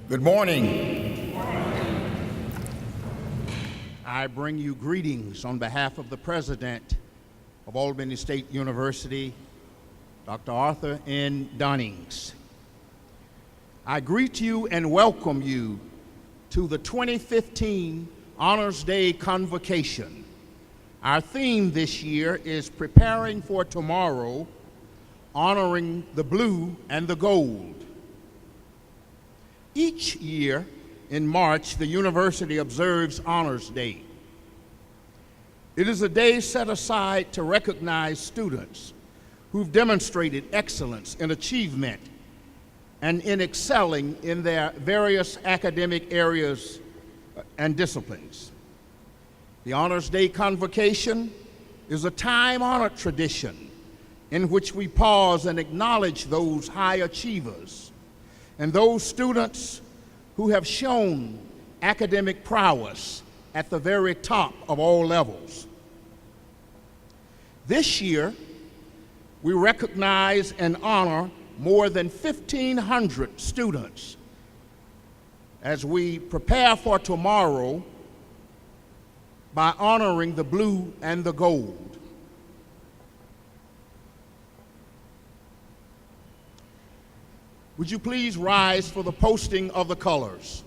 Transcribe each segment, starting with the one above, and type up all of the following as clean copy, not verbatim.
Good morning. I bring you greetings on behalf of the President of Albany State University, Dr. Arthur N. Dunnings. I greet you and welcome you to the 2015 Honors Day Convocation. Our theme this year is Preparing for Tomorrow, Honoring the Blue and the Gold. Each year in March, the university observes Honors Day. It is a day set aside to recognize students who've demonstrated excellence in achievement and in excelling in their various academic areas and disciplines. The Honors Day Convocation is a time-honored tradition in which we pause and acknowledge those high achievers and those students who have shown academic prowess at the very top of all levels. This year, we recognize and honor more than 1,500 students as we prepare for tomorrow by honoring the blue and the gold. Would you please rise for the posting of the colors?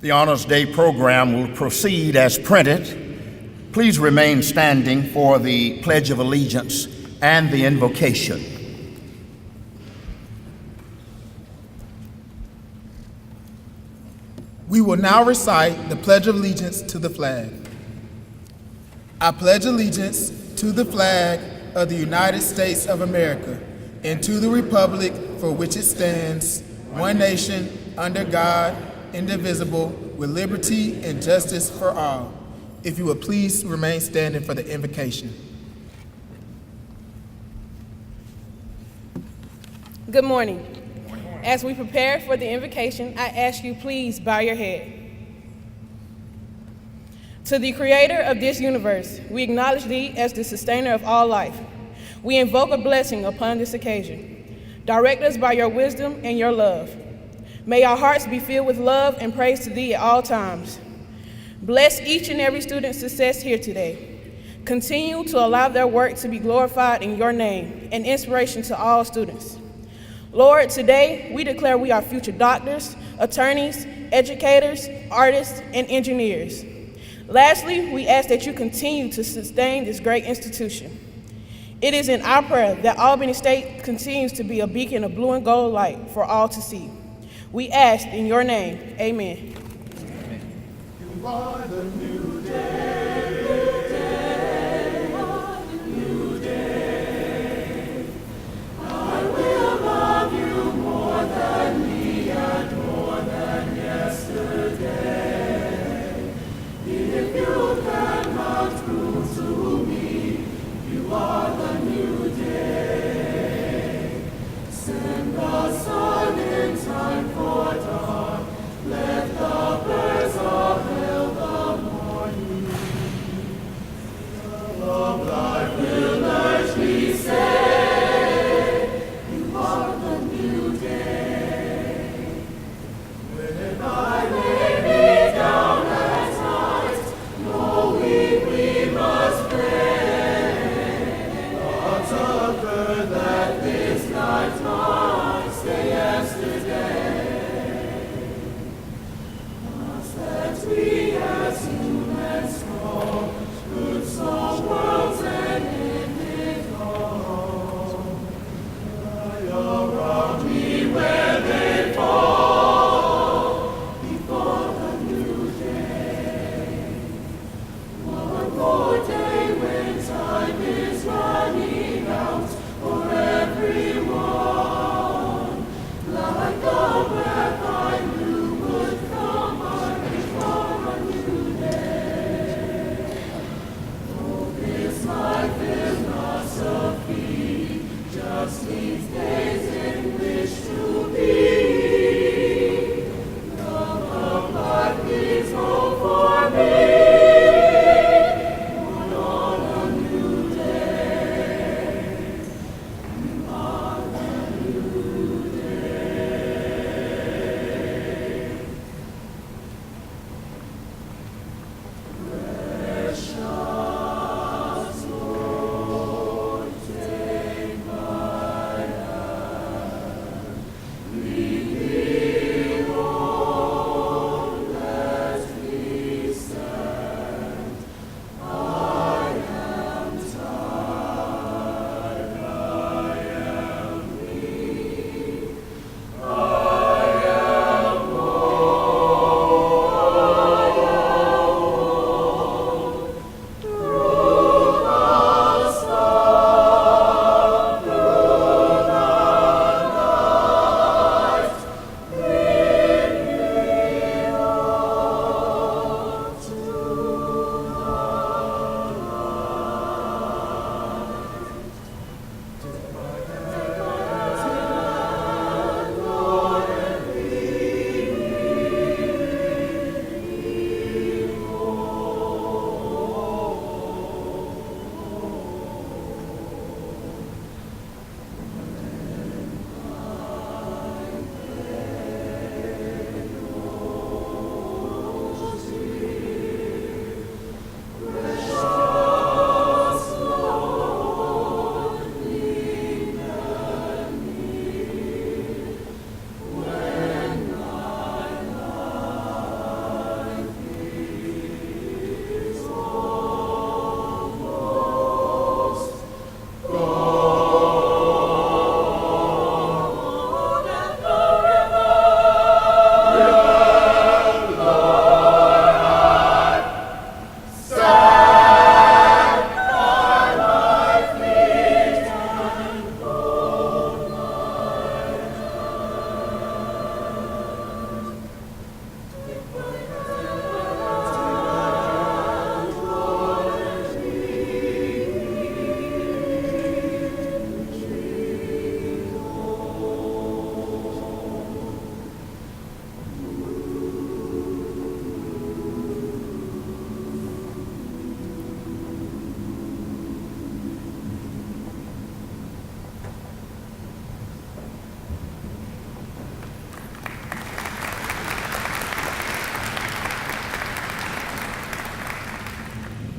The Honors Day program will proceed as printed. Please remain standing for the Pledge of Allegiance and the invocation. We will now recite the Pledge of Allegiance to the flag. I pledge allegiance to the flag of the United States of America and to the republic for which it stands, one nation, under God, indivisible, with liberty and justice for all. If you would please remain standing for the invocation. Good morning. As we prepare for the invocation, I ask you please bow your head. To the creator of this universe, we acknowledge thee as the sustainer of all life. We invoke a blessing upon this occasion. Direct us by your wisdom and your love. May our hearts be filled with love and praise to Thee at all times. Bless each and every student's success here today. Continue to allow their work to be glorified in Your name and inspiration to all students. Lord, today we declare we are future doctors, attorneys, educators, artists, and engineers. Lastly, we ask that You continue to sustain this great institution. It is in our prayer that Albany State continues to be a beacon of blue and gold light for all to see. We ask in Your name, amen. You are the new day, new day. I will love You more than me and more than yesterday. If You cannot prove to me You are the new day, send the sun in time for dawn. Let the birds of hell the morning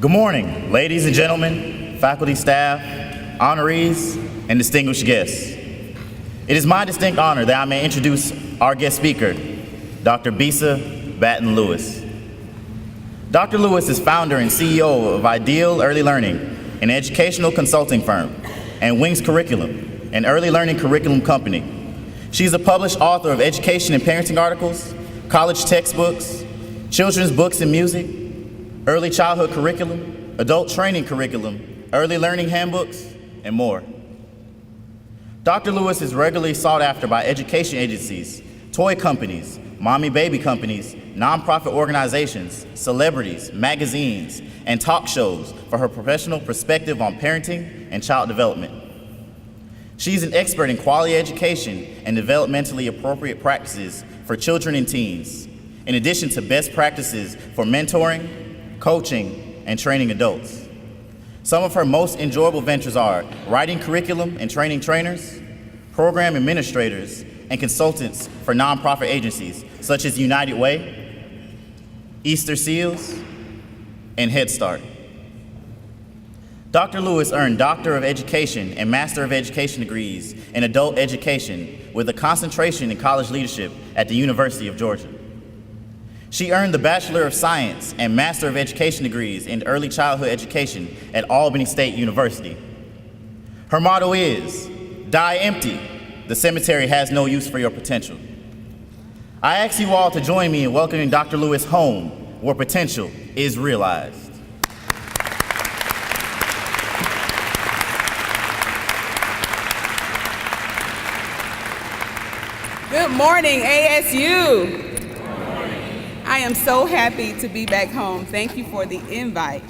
Good morning, ladies and gentlemen, faculty, staff, honorees, and distinguished guests. It is my distinct honor that I may introduce our guest speaker, Dr. Bisa Batten Lewis. Dr. Lewis is founder and CEO of Ideal Early Learning, an educational consulting firm, and Wings Curriculum, an early learning curriculum company. She's a published author of education and parenting articles, college textbooks, children's books and music, early childhood curriculum, adult training curriculum, early learning handbooks, and more. Dr. Lewis is regularly sought after by education agencies, toy companies, mommy-baby companies, nonprofit organizations, celebrities, magazines, and talk shows for her professional perspective on parenting and child development. She's an expert in quality education and developmentally appropriate practices for children and teens, in addition to best practices for mentoring, coaching, and training adults. Some of her most enjoyable ventures are writing curriculum and training trainers, program administrators, and consultants for nonprofit agencies such as United Way, Easter Seals, and Head Start. Dr. Lewis earned Doctor of Education and Master of Education degrees in adult education with a concentration in college leadership at the University of Georgia. She earned the Bachelor of Science and Master of Education degrees in early childhood education at Albany State University. Her motto is, "Die empty, the cemetery has no use for your potential." I ask you all to join me in welcoming Dr. Lewis home, where potential is realized. Good morning, ASU. I am so happy to be back home. Thank you for the invite.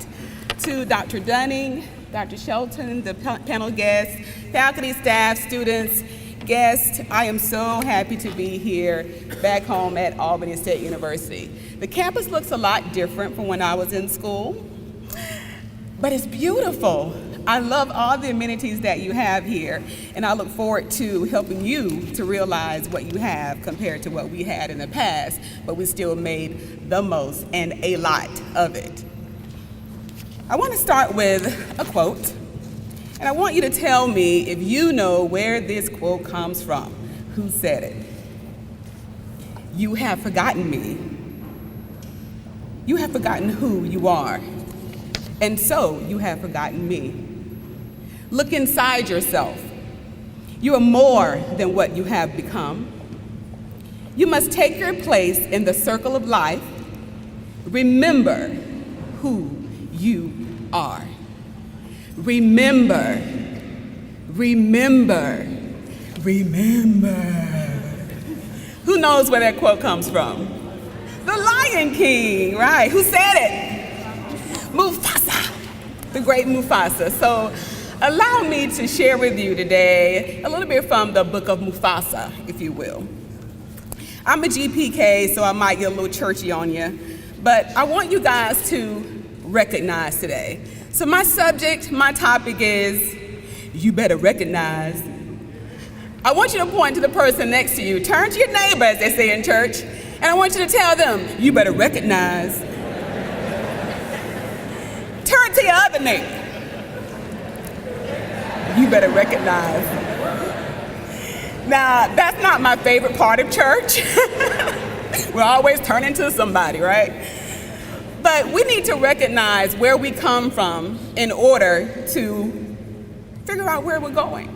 To Dr. Dunning, Dr. Shelton, the panel guests, faculty, staff, students, guests, I am so happy to be here back home at Albany State University. The campus looks a lot different from when I was in school, but it's beautiful. I love all the amenities that you have here, and I look forward to helping you to realize what you have compared to what we had in the past, but we still made the most and a lot of it. I want to start with a quote, and I want you to tell me if you know where this quote comes from. Who said it? You have forgotten me. You have forgotten who you are, and so you have forgotten me. Look inside yourself. You are more than what you have become. You must take your place in the circle of life. Remember who you are. Remember, remember, remember. Who knows where that quote comes from? The Lion King, right? Who said it? Mufasa, the great Mufasa. So allow me to share with you today a little bit from the book of Mufasa, if you will. I'm a GPK, so I might get a little churchy on you, but I want you guys to recognize today. So my subject, my topic is, you better recognize. I want you to point to the person next to you. Turn to your neighbor, as they say in church, and I want you to tell them, you better recognize. Turn to your other neighbor. You better recognize. Now, that's not my favorite part of church. We're always turning to somebody, right? But we need to recognize where we come from in order to figure out where we're going.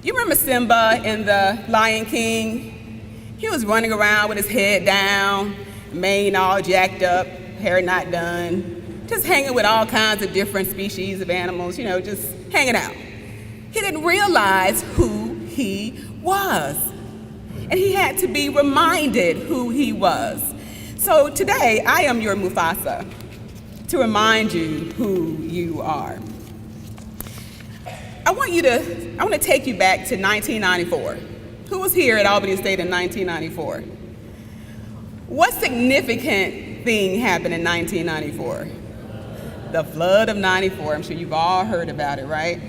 You remember Simba in The Lion King? He was running around with his head down, mane all jacked up, hair not done, just hanging with all kinds of different species of animals, just hanging out. He didn't realize who he was, and he had to be reminded who he was. So today, I am your Mufasa, to remind you who you are. I want to take you back to 1994. Who was here at Albany State in 1994? What significant thing happened in 1994? The flood of 94. I'm sure you've all heard about it, right?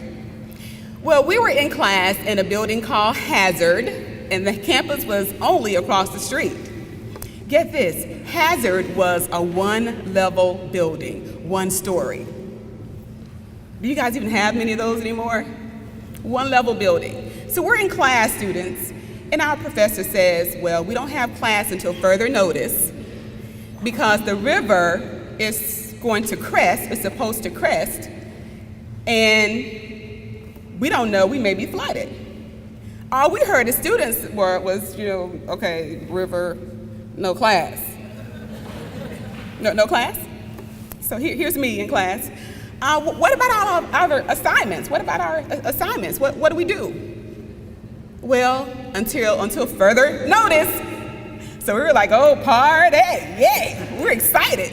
Well, we were in class in a building called Hazard, and the campus was only across the street. Get this, Hazard was a one-level building, one story. Do you guys even have many of those anymore? One level building. So we're in class, students, and our professor says, well, we don't have class until further notice because the river is going to crest, it's supposed to crest, and we don't know, we may be flooded. All we heard as students was, okay, river, no class. No class? So here's me in class. What about our assignments? What about our assignments? What do we do? Well, until further notice. So we were like, oh, party, yay, we're excited.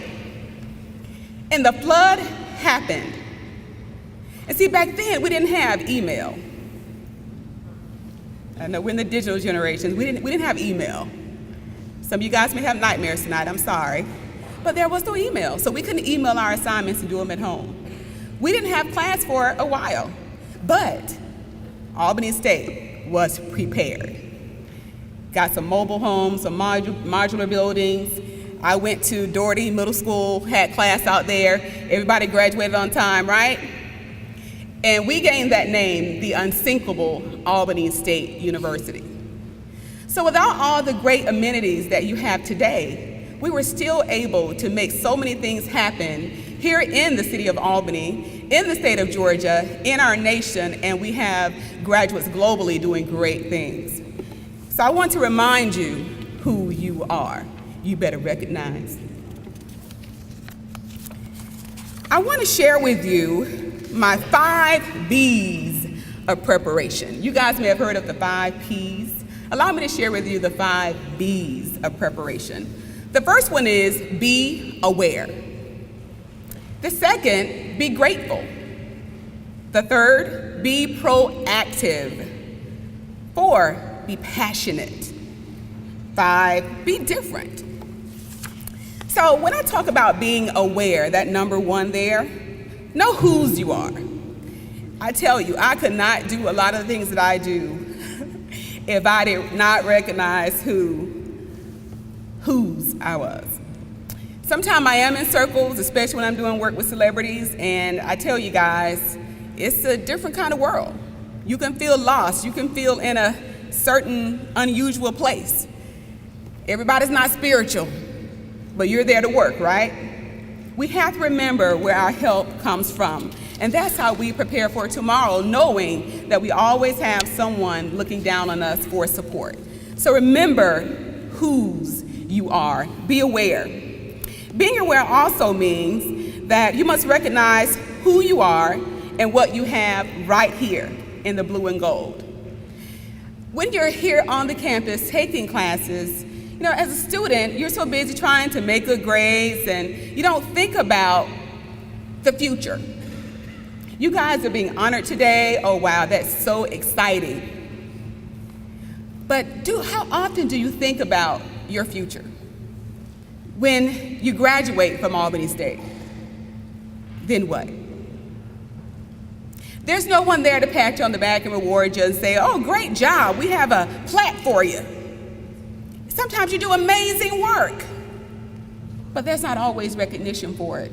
And the flood happened. And see, back then, we didn't have email. I know we're in the digital generation. We didn't have email. Some of you guys may have nightmares tonight, I'm sorry. But there was no email, so we couldn't email our assignments and do them at home. We didn't have class for a while, but Albany State was prepared. Got some mobile homes, some modular buildings. I went to Doherty Middle School, had class out there. Everybody graduated on time, right? And we gained that name, the unsinkable Albany State University. So without all the great amenities that you have today, we were still able to make so many things happen here in the city of Albany, in the state of Georgia, in our nation, and we have graduates globally doing great things. So I want to remind you who you are. You better recognize. I want to share with you my 5 B's of preparation. You guys may have heard of the 5 P's. Allow me to share with you the 5 B's of preparation. The first one is be aware. The second, be grateful. The third, be proactive. 4, be passionate. 5, be different. So when I talk about being aware, that number 1 there, know whose you are. I tell you, I could not do a lot of the things that I do if I did not recognize whose I was. Sometimes I am in circles, especially when I'm doing work with celebrities, and I tell you guys, it's a different kind of world. You can feel lost. You can feel in a certain unusual place. Everybody's not spiritual, but you're there to work, right? We have to remember where our help comes from. And that's how we prepare for tomorrow, knowing that we always have someone looking down on us for support. So remember whose you are. Be aware. Being aware also means that you must recognize who you are and what you have right here in the blue and gold. When you're here on the campus taking classes, as a student, you're so busy trying to make good grades and you don't think about the future. You guys are being honored today. Oh, wow, that's so exciting. But how often do you think about your future? When you graduate from Albany State, then what? There's no one there to pat you on the back and reward you and say, oh, great job, we have a plaque for you. Sometimes you do amazing work, but there's not always recognition for it.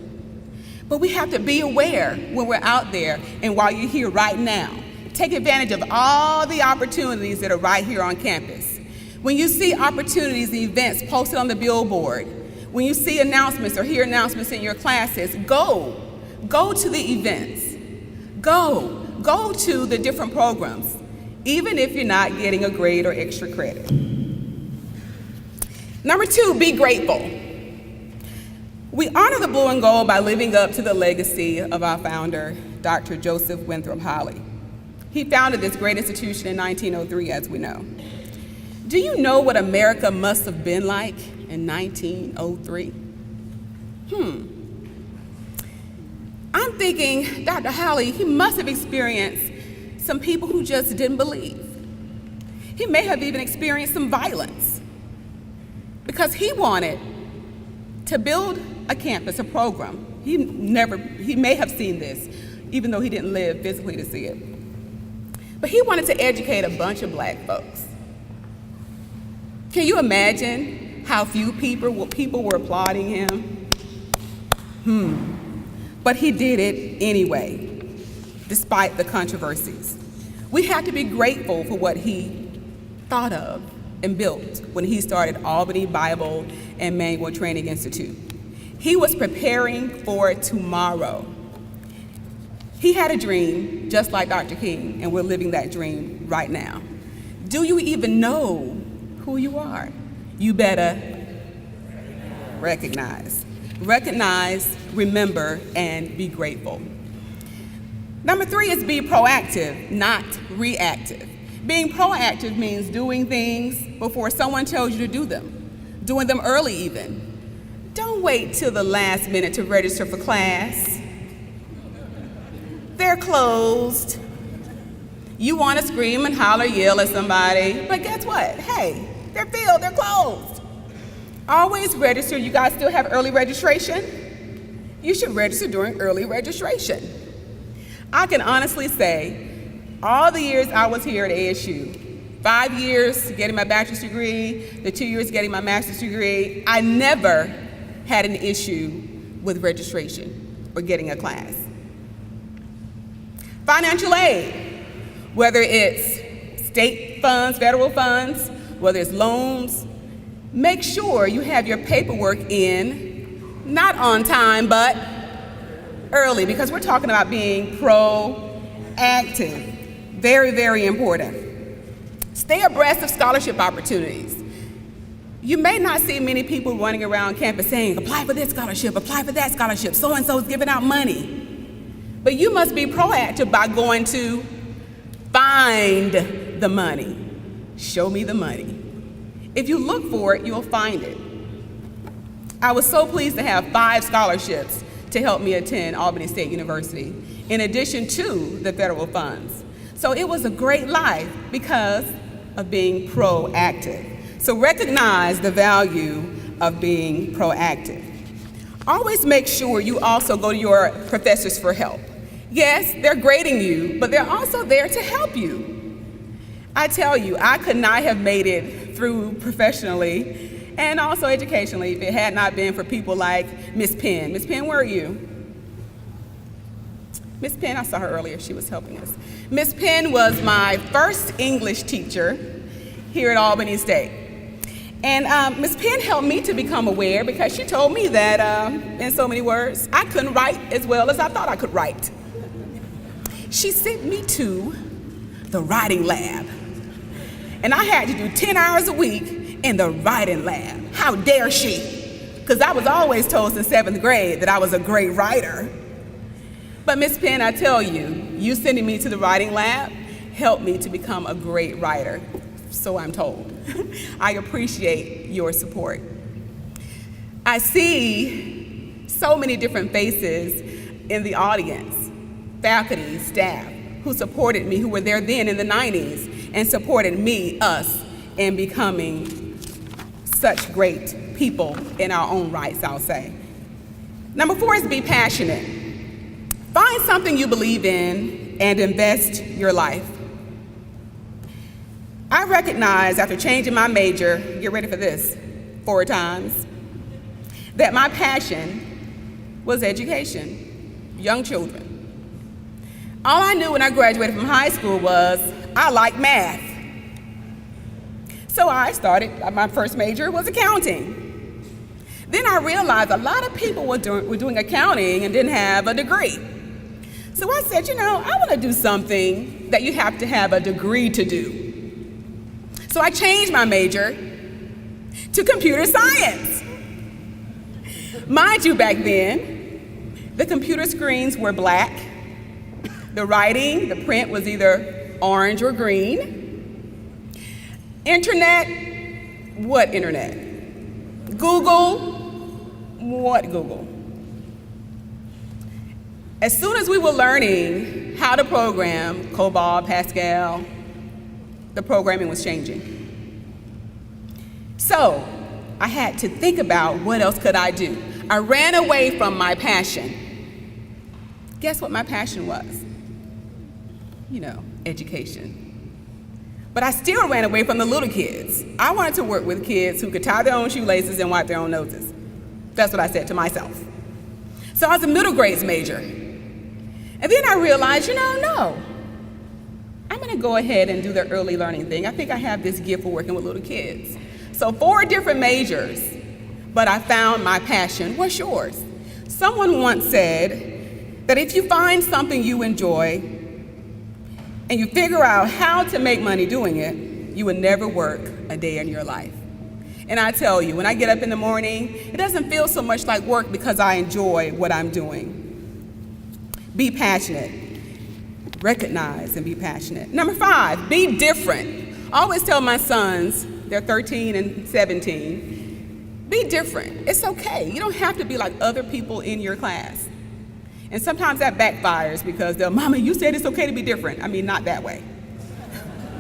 But we have to be aware when we're out there and while you're here right now. Take advantage of all the opportunities that are right here on campus. When you see opportunities and events posted on the billboard, when you see announcements or hear announcements in your classes, go to the events. Go to the different programs, even if you're not getting a grade or extra credit. Number 2, be grateful. We honor the blue and gold by living up to the legacy of our founder, Dr. Joseph Winthrop Holley. He founded this great institution in 1903, as we know. Do you know what America must have been like in 1903? I'm thinking Dr. Holley, he must have experienced some people who just didn't believe. He may have even experienced some violence because he wanted to build a campus, a program. He may have seen this, even though he didn't live physically to see it. But he wanted to educate a bunch of black folks. Can you imagine how few people were applauding him? but he did it anyway, despite the controversies. We have to be grateful for what he thought of and built when he started Albany Bible and Manual Training Institute. He was preparing for tomorrow. He had a dream, just like Dr. King, and we're living that dream right now. Do you even know who you are? You better recognize. Recognize, remember, and be grateful. Number 3 is be proactive, not reactive. Being proactive means doing things before someone tells you to do them, doing them early even. Don't wait till the last minute to register for class. They're closed. You want to scream and holler, yell at somebody, but guess what? Hey, they're filled, they're closed. Always register. You guys still have early registration? You should register during early registration. I can honestly say, all the years I was here at ASU, 5 years getting my bachelor's degree, the 2 years getting my master's degree, I never had an issue with registration or getting a class. Financial aid, whether it's state funds, federal funds, whether it's loans, make sure you have your paperwork in, not on time, but early, because we're talking about being proactive. Very, very important. Stay abreast of scholarship opportunities. You may not see many people running around campus saying, apply for this scholarship, apply for that scholarship, so-and-so is giving out money. But you must be proactive by going to find the money. Show me the money. If you look for it, you'll find it. I was so pleased to have 5 scholarships to help me attend Albany State University, in addition to the federal funds. So it was a great life because of being proactive. So recognize the value of being proactive. Always make sure you also go to your professors for help. Yes, they're grading you, but they're also there to help you. I tell you, I could not have made it through professionally and also educationally if it had not been for people like Miss Penn. Miss Penn, where are you? Miss Penn, I saw her earlier, she was helping us. Miss Penn was my first English teacher here at Albany State. And Miss Penn helped me to become aware because she told me that, in so many words, I couldn't write as well as I thought I could write. She sent me to the writing lab. And I had to do 10 hours a week in the writing lab. How dare she? Because I was always told since 7th grade that I was a great writer. But Miss Penn, I tell you, you sending me to the writing lab helped me to become a great writer. So I'm told. I appreciate your support. I see so many different faces in the audience, faculty, staff, who supported me, who were there then in the 90s, and supported me, us, in becoming such great people in our own rights, I'll say. Number 4 is be passionate. Find something you believe in and invest your life. I recognize after changing my major, get ready for this, 4 times, that my passion was education, young children. All I knew when I graduated from high school was I like math. So I started, my first major was accounting. Then I realized a lot of people were doing accounting and didn't have a degree. So I said, I want to do something that you have to have a degree to do. So I changed my major to computer science. Mind you, back then, the computer screens were black. The writing, the print was either orange or green. Internet, what internet? Google, what Google? As soon as we were learning how to program, COBOL, Pascal, the programming was changing. So I had to think about what else could I do. I ran away from my passion. Guess what my passion was? Education. But I still ran away from the little kids. I wanted to work with kids who could tie their own shoelaces and wipe their own noses. That's what I said to myself. So I was a middle grades major. And then I realized, no, I'm gonna go ahead and do the early learning thing. I think I have this gift for working with little kids. So 4 different majors, but I found my passion. What's yours? Someone once said that if you find something you enjoy and you figure out how to make money doing it, you will never work a day in your life. And I tell you, when I get up in the morning, it doesn't feel so much like work because I enjoy what I'm doing. Be passionate. Recognize and be passionate. Number 5, be different. I always tell my sons, they're 13 and 17, be different. It's okay. You don't have to be like other people in your class. And sometimes that backfires because they'll, Mama, you said it's okay to be different. I mean, not that way.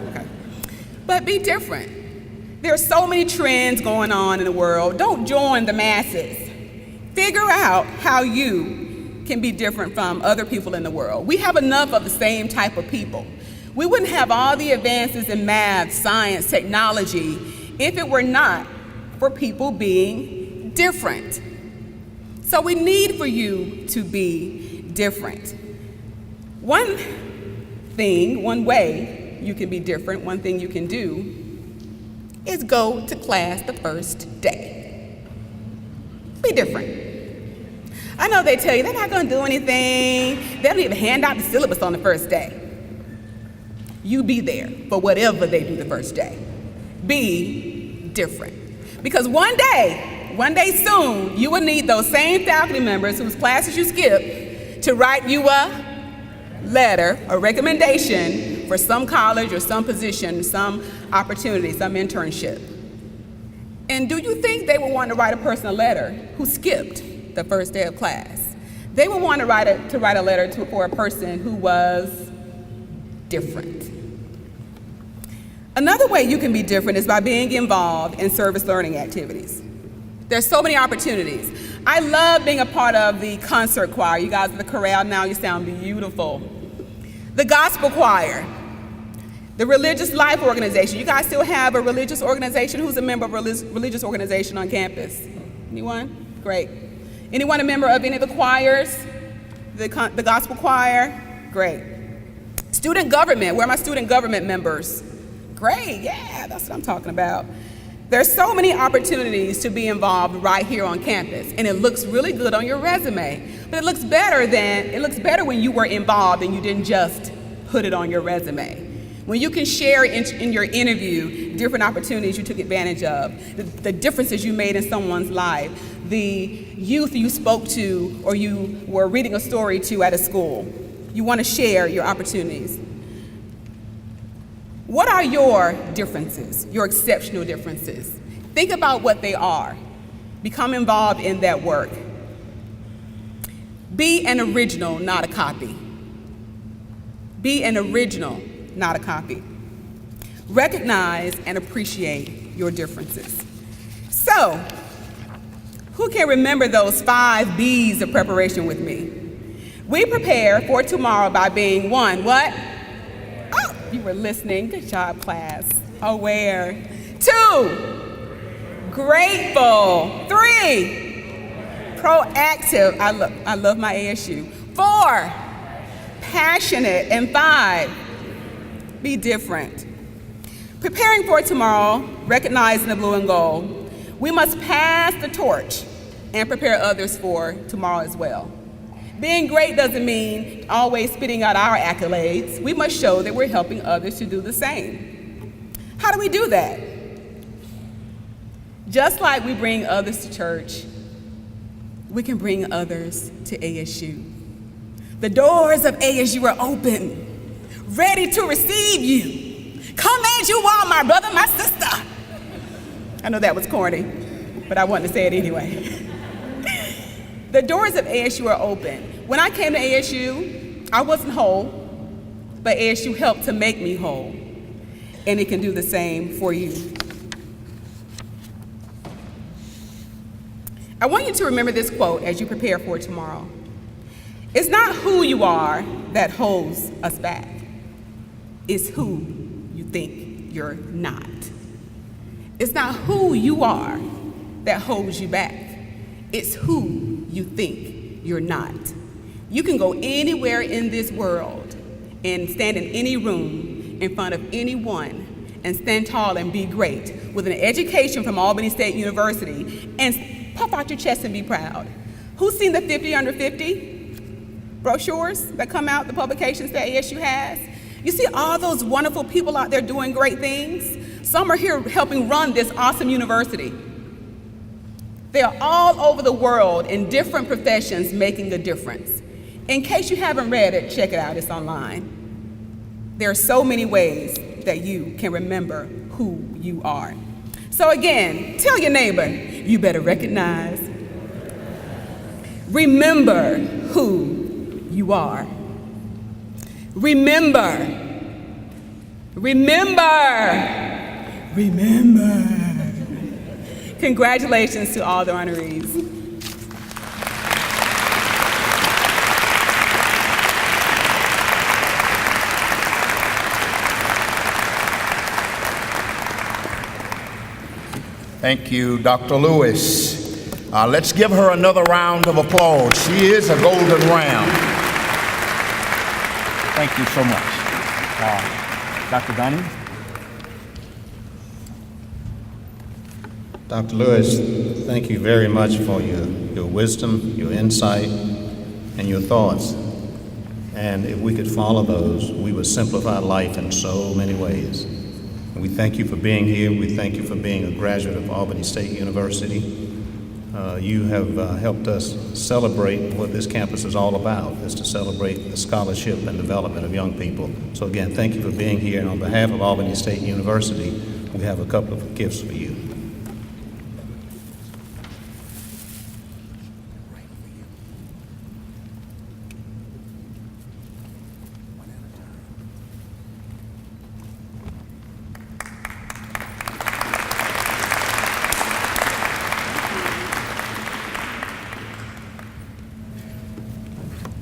Okay. But be different. There are so many trends going on in the world. Don't join the masses. Figure out how you can be different from other people in the world. We have enough of the same type of people. We wouldn't have all the advances in math, science, technology if it were not for people being different. So we need for you to be different. One way you can be different, one thing you can do is go to class the first day. Be different. I know they tell you they're not going to do anything. They don't even hand out the syllabus on the first day. You be there for whatever they do the first day. Be different. Because one day soon, you will need those same faculty members whose classes you skipped to write you a letter, a recommendation for some college or some position, some opportunity, some internship. And do you think they would want to write a person a letter who skipped the first day of class? They would want to write a letter for a person who was different. Another way you can be different is by being involved in service learning activities. There's so many opportunities. I love being a part of the concert choir. You guys are the chorale now, you sound beautiful. The gospel choir, the religious life organization. You guys still have a religious organization? Who's a member of a religious organization on campus? Anyone? Great. Anyone a member of any of the choirs? The gospel choir? Great. Student government, where are my student government members? Great, yeah, that's what I'm talking about. There's so many opportunities to be involved right here on campus, and it looks really good on your resume. But it looks better when you were involved and you didn't just put it on your resume. When you can share in your interview different opportunities you took advantage of, the differences you made in someone's life, the youth you spoke to or you were reading a story to at a school. You want to share your opportunities. What are your differences, your exceptional differences? Think about what they are. Become involved in that work. Be an original, not a copy. Be an original, not a copy. Recognize and appreciate your differences. So, who can remember those 5 B's of preparation with me? We prepare for tomorrow by being 1, what? Oh, you were listening. Good job, class. Aware. 2, grateful. 3, proactive. I love my ASU. 4, passionate. And 5, be different. Preparing for tomorrow, recognizing the blue and gold, we must pass the torch and prepare others for tomorrow as well. Being great doesn't mean always spitting out our accolades. We must show that we're helping others to do the same. How do we do that? Just like we bring others to church, we can bring others to ASU. The doors of ASU are open, ready to receive you. Come as you are, my brother, my sister. I know that was corny, but I wanted to say it anyway. The doors of ASU are open. When I came to ASU, I wasn't whole, but ASU helped to make me whole, and it can do the same for you. I want you to remember this quote as you prepare for tomorrow. It's not who you are that holds us back. It's who you think you're not. It's not who you are that holds you back. It's who you think you're not. You can go anywhere in this world and stand in any room in front of anyone and stand tall and be great with an education from Albany State University and puff out your chest and be proud. Who's seen the 50 under 50 brochures that come out, the publications that ASU has? You see all those wonderful people out there doing great things? Some are here helping run this awesome university. They are all over the world in different professions making a difference. In case you haven't read it, check it out, it's online. There are so many ways that you can remember who you are. So again, tell your neighbor, you better recognize, remember who you are. Remember. Congratulations to all the honorees. Thank you, Dr. Lewis. Let's give her another round of applause. She is a golden ram. Thank you so much. Dr. Dunning? Dr. Lewis, thank you very much for your wisdom, your insight, and your thoughts. And if we could follow those, we would simplify life in so many ways. And we thank you for being here. We thank you for being a graduate of Albany State University. You have helped us celebrate what this campus is all about, is to celebrate the scholarship and development of young people. So again, thank you for being here. And on behalf of Albany State University, we have a couple of gifts for you.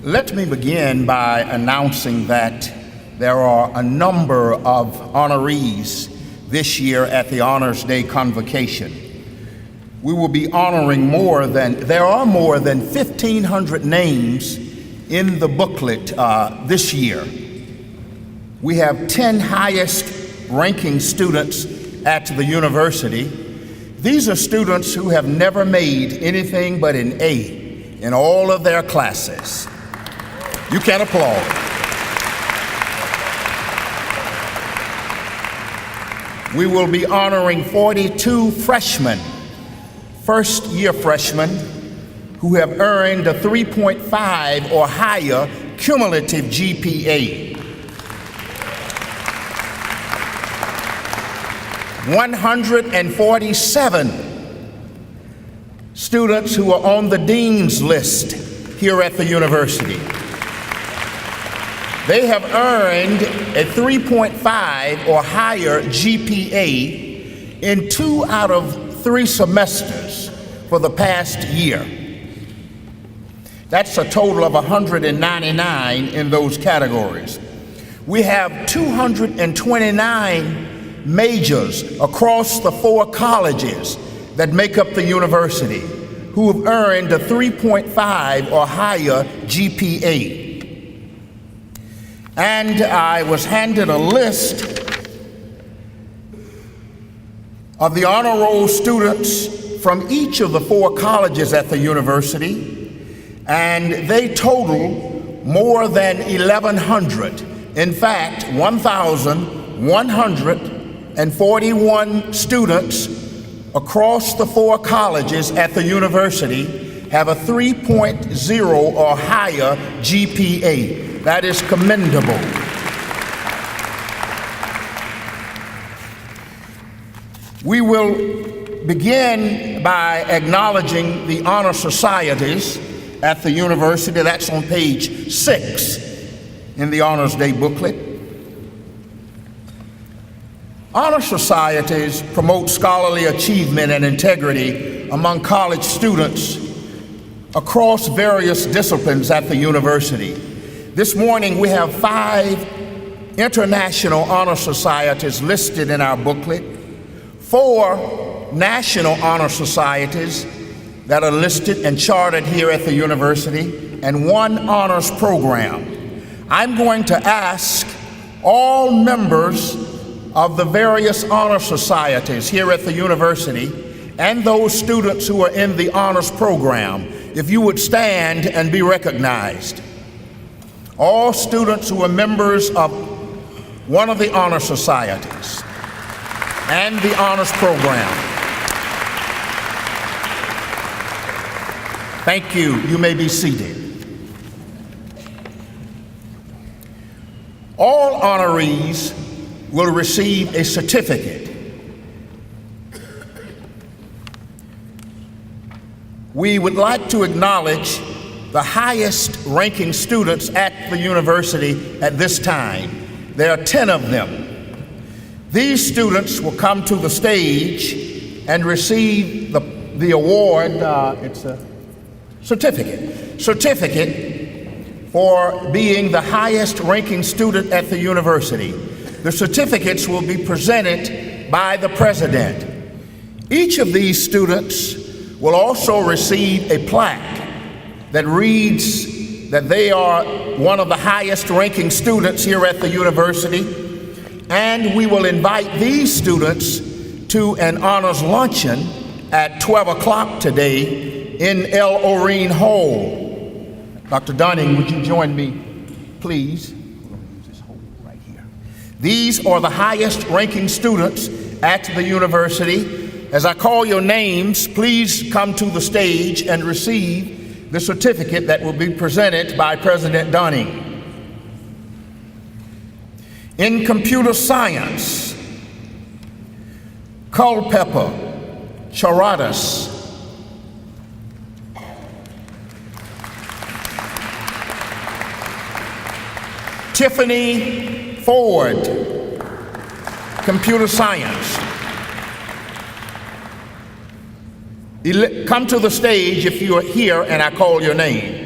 Let me begin by announcing that there are a number of honorees this year at the Honors Day Convocation. We will be honoring there are more than 1,500 names in the booklet this year. We have 10 highest ranking students at the university. These are students who have never made anything but an A in all of their classes. You can applaud. We will be honoring 42 freshmen, first-year freshmen, who have earned a 3.5 or higher cumulative GPA. 147 students who are on the dean's list here at the university. They have earned a 3.5 or higher GPA in 2 out of 3 semesters for the past year. That's a total of 199 in those categories. We have 229 majors across the 4 colleges that make up the university who have earned a 3.5 or higher GPA. And I was handed a list of the honor roll students from each of the 4 colleges at the university, and they total more than 1,100. In fact, 1,141 students across the 4 colleges at the university have a 3.0 or higher GPA. That is commendable. We will begin by acknowledging the honor societies at the university. That's on page 6 in the Honors Day booklet. Honor societies promote scholarly achievement and integrity among college students across various disciplines at the university. This morning we have 5 international honor societies listed in our booklet, 4 national honor societies, that are listed and chartered here at the university, and 1 honors program. I'm going to ask all members of the various honor societies here at the university and those students who are in the honors program, if you would stand and be recognized. All students who are members of one of the honor societies and the honors program. Thank you. You may be seated. All honorees will receive a certificate. We would like to acknowledge the highest ranking students at the university at this time. There are 10 of them. These students will come to the stage and receive the award. It's a certificate for being the highest ranking student at the university. The certificates will be presented by the president. Each of these students will also receive a plaque that reads that they are one of the highest ranking students here at the university, and we will invite these students to an honors luncheon at 12 o'clock today in El Oreen Hall. Dr. Dunning, would you join me, please? These are the highest ranking students at the university. As I call your names, please come to the stage and receive the certificate that will be presented by President Dunning. In computer science, Culpepper Charadas. Tiffany Ford, computer science. Come to the stage if you are here and I call your name.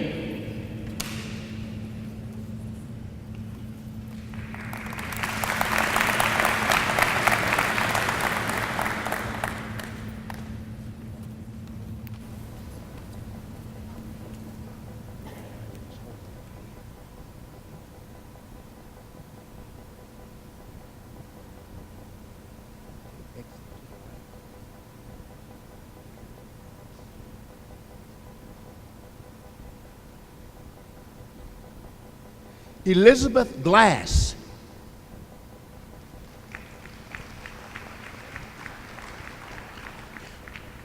Elizabeth Glass.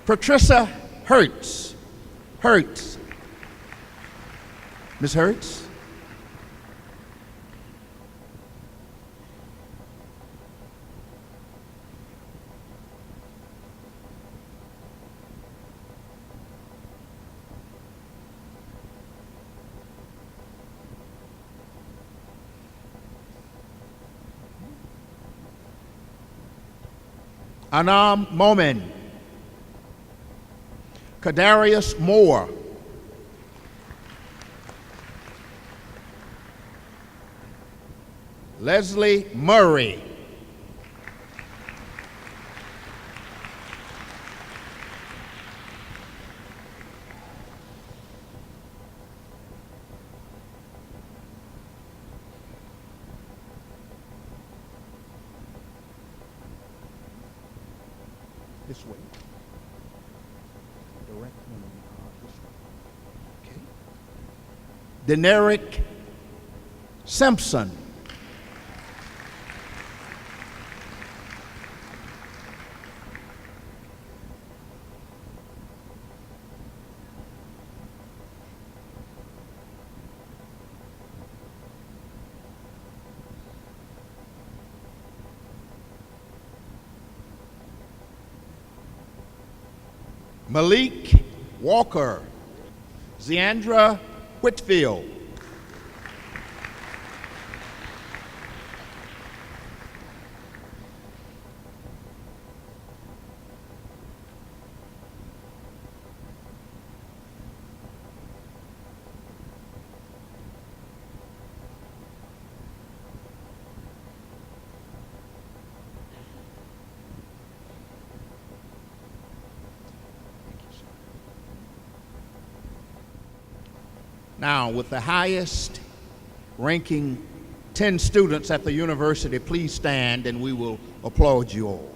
Patricia Hertz. Ms. Hertz. Anam Momin. Kadarius Moore. Leslie Murray. This way. Direct one this way. Okay. Deneric Simpson. Malik Walker. Zeandra Whitfield. Now, with the highest ranking 10 students at the university, please stand and we will applaud you all.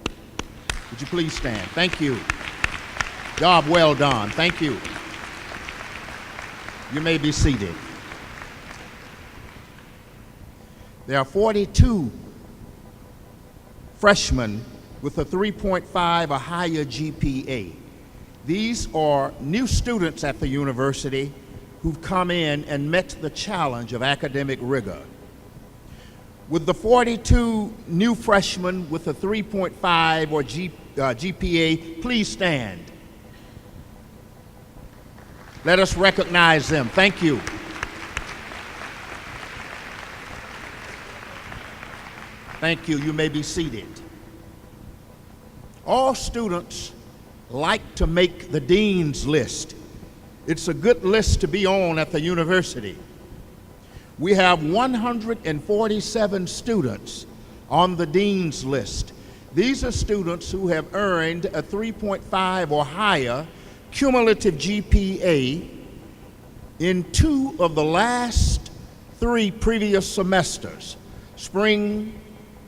Would you please stand? Thank you. Job well done. Thank you. You may be seated. There are 42 freshmen with a 3.5 or higher GPA. These are new students at the university who've come in and met the challenge of academic rigor. With the 42 new freshmen with a 3.5 or GPA, please stand. Let us recognize them. Thank you. Thank you. You may be seated. All students like to make the dean's list. It's a good list to be on at the university. We have 147 students on the dean's list. These are students who have earned a 3.5 or higher cumulative GPA in 2 of the last 3 previous semesters, spring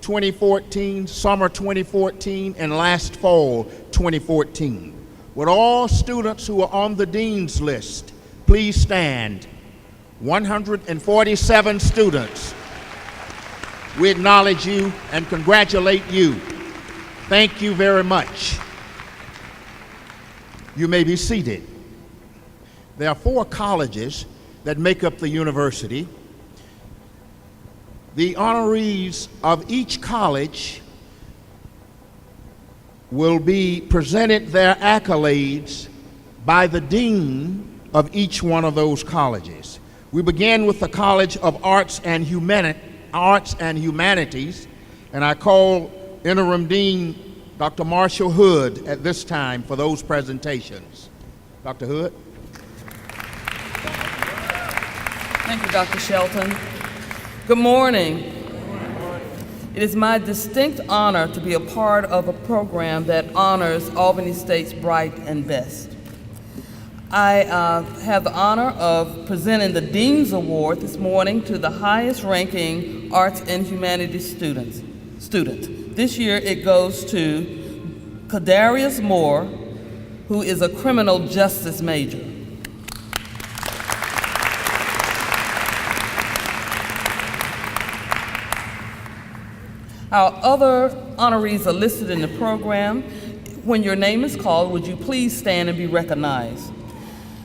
2014, summer 2014, and last fall 2014. Would all students who are on the dean's list please stand? 147 students. We acknowledge you and congratulate you. Thank you very much. You may be seated. There are 4 colleges that make up the university. The honorees of each college will be presented their accolades by the dean of each one of those colleges. We begin with the College of Arts and Humanities, and I call Interim Dean Dr. Marshall Hood at this time for those presentations. Dr. Hood. Thank you, Dr. Shelton. Good morning. It is my distinct honor to be a part of a program that honors Albany State's bright and best. I have the honor of presenting the Dean's Award this morning to the highest ranking Arts and Humanities student. This year it goes to Kadarius Moore, who is a criminal justice major. Our other honorees are listed in the program. When your name is called, would you please stand and be recognized?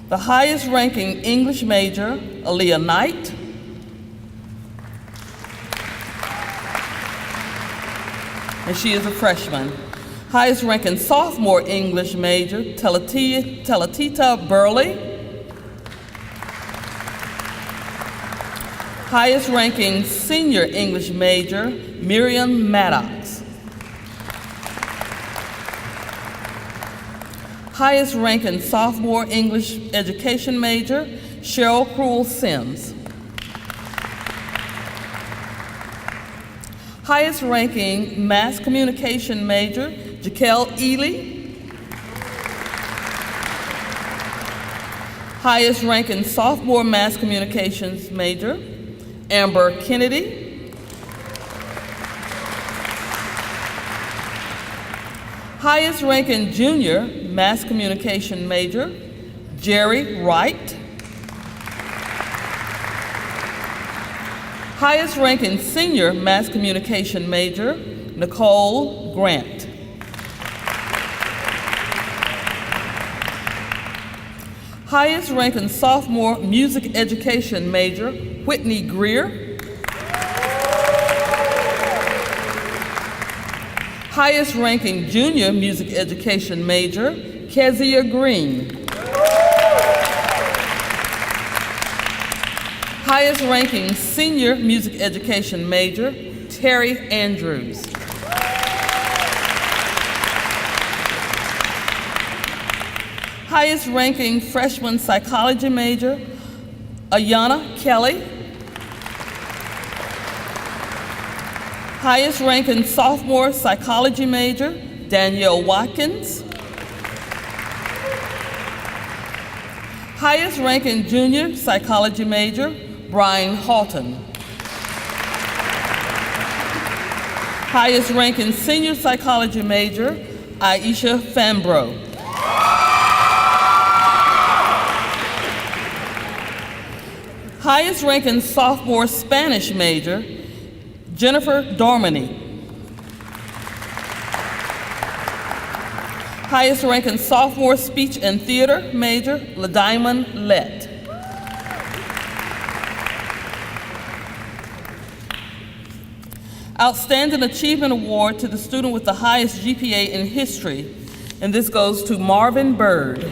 The highest ranking English major, Aaliyah Knight. And she is a freshman. Highest ranking sophomore English major, Telatita Burley. Highest ranking senior English major, Miriam Maddox. Highest ranking sophomore English education major, Cheryl Cruel Sims. Highest ranking mass communication major, Jaquel Ely. Highest ranking sophomore mass communications major, Amber Kennedy. Highest ranking junior mass communication major, Jerry Wright. Highest ranking senior mass communication major, Nicole Grant. Highest ranking sophomore music education major, Whitney Greer. Highest ranking junior music education major, Kezia Green. Highest ranking senior music education major, Terry Andrews. Highest ranking freshman psychology major, Ayana Kelly. Highest ranking sophomore psychology major, Danielle Watkins. Highest ranking junior psychology major, Brian Halton. Highest ranking senior psychology major, Aisha Fambro. Highest ranking sophomore Spanish major, Jennifer Dormany. Highest ranking sophomore speech and theater major, LaDiamond Lett. Outstanding Achievement Award to the student with the highest GPA in history, and this goes to Marvin Bird.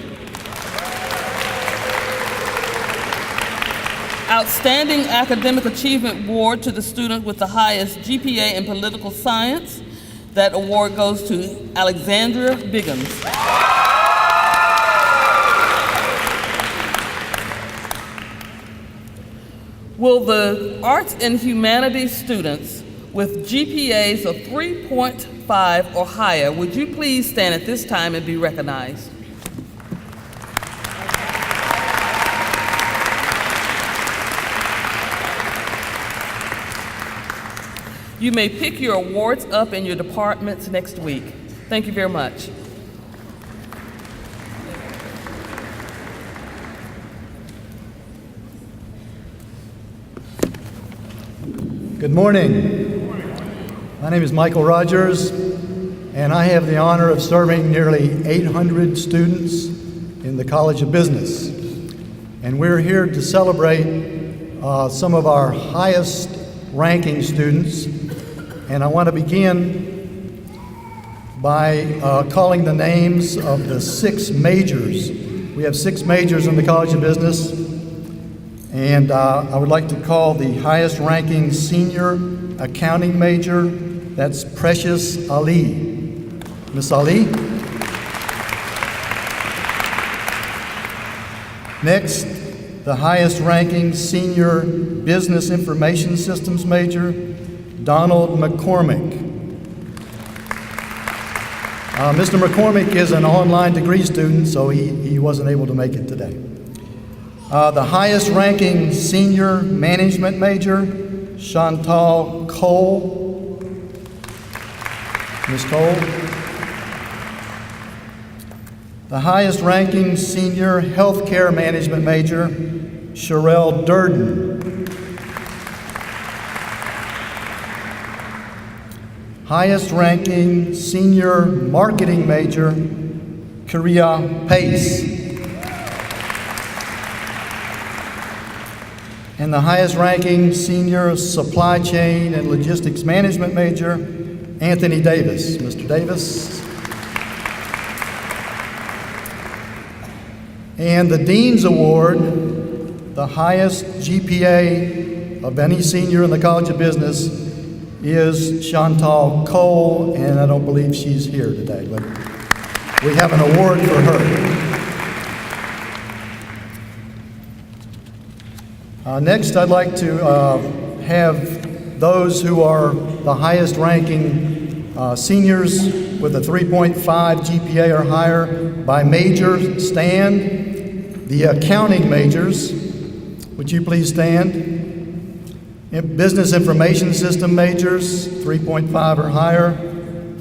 Outstanding Academic Achievement Award to the student with the highest GPA in political science. That award goes to Alexandria Biggums. Will the arts and humanities students with GPAs of 3.5 or higher, would you please stand at this time and be recognized? You may pick your awards up in your departments next week. Thank you very much. Good morning. My name is Michael Rogers, and I have the honor of serving nearly 800 students in the College of Business. And we're here to celebrate some of our highest ranking students. And I want to begin by calling the names of the 6 majors. We have 6 majors in the College of Business, and I would like to call the highest ranking senior accounting major, that's Precious Ali. Miss Ali. Next, the highest ranking senior business information systems major, Donald McCormick. Mr. McCormick is an online degree student, so he wasn't able to make it today. The highest ranking senior management major, Chantal Cole. Ms. Cole. The highest ranking senior healthcare management major, Sherelle Durden. Highest ranking senior marketing major, Korea Pace. And the highest ranking senior supply chain and logistics management major, Anthony Davis. Mr. Davis. And the Dean's Award, the highest GPA of any senior in the College of Business, is Chantal Cole, and I don't believe she's here today, but we have an award for her. Next, I'd like to have those who are the highest ranking seniors with a 3.5 GPA or higher by major stand. The accounting majors, would you please stand? Business information system majors, 3.5 or higher.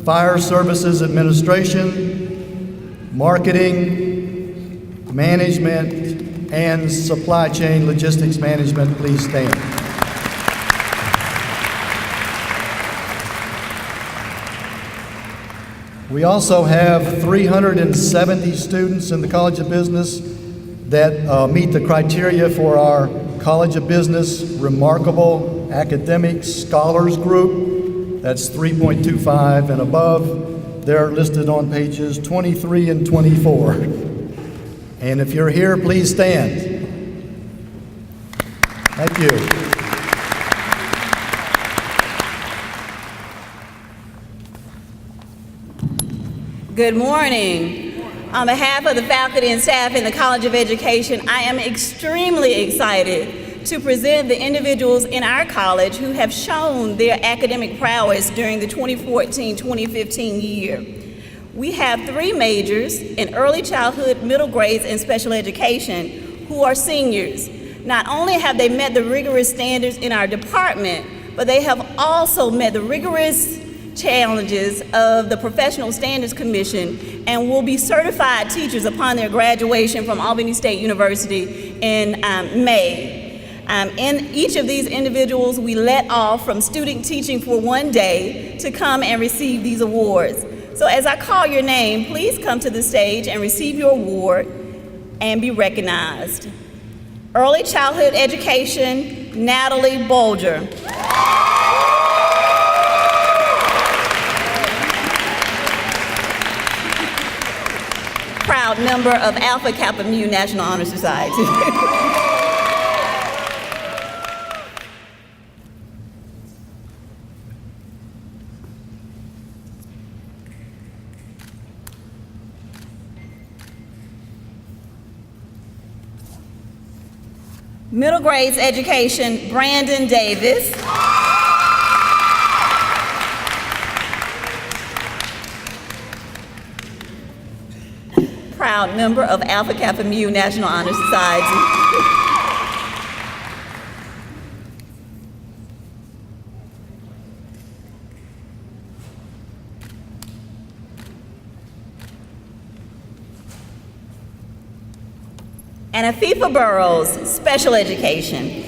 Fire services administration, marketing, management, and supply chain logistics management, please stand. We also have 370 students in the College of Business that meet the criteria for our College of Business Remarkable Academic Scholars Group. That's 3.25 and above. They're listed on pages 23 and 24. And if you're here, please stand. Thank you. Good morning. On behalf of the faculty and staff in the College of Education, I am extremely excited to present the individuals in our college who have shown their academic prowess during the 2014-2015 year. We have 3 majors in early childhood, middle grades, and special education who are seniors. Not only have they met the rigorous standards in our department, but they have also met the rigorous challenges of the Professional Standards Commission and will be certified teachers upon their graduation from Albany State University in May. In each of these individuals, we let off from student teaching for one day to come and receive these awards. So as I call your name, please come to the stage and receive your award and be recognized. Early Childhood Education, Natalie Bolger. Proud member of Alpha Kappa Mu National Honor Society. Middle grades education, Brandon Davis. Proud member of Alpha Kappa Mu National Honor Society. And Afifa Burrows, special education.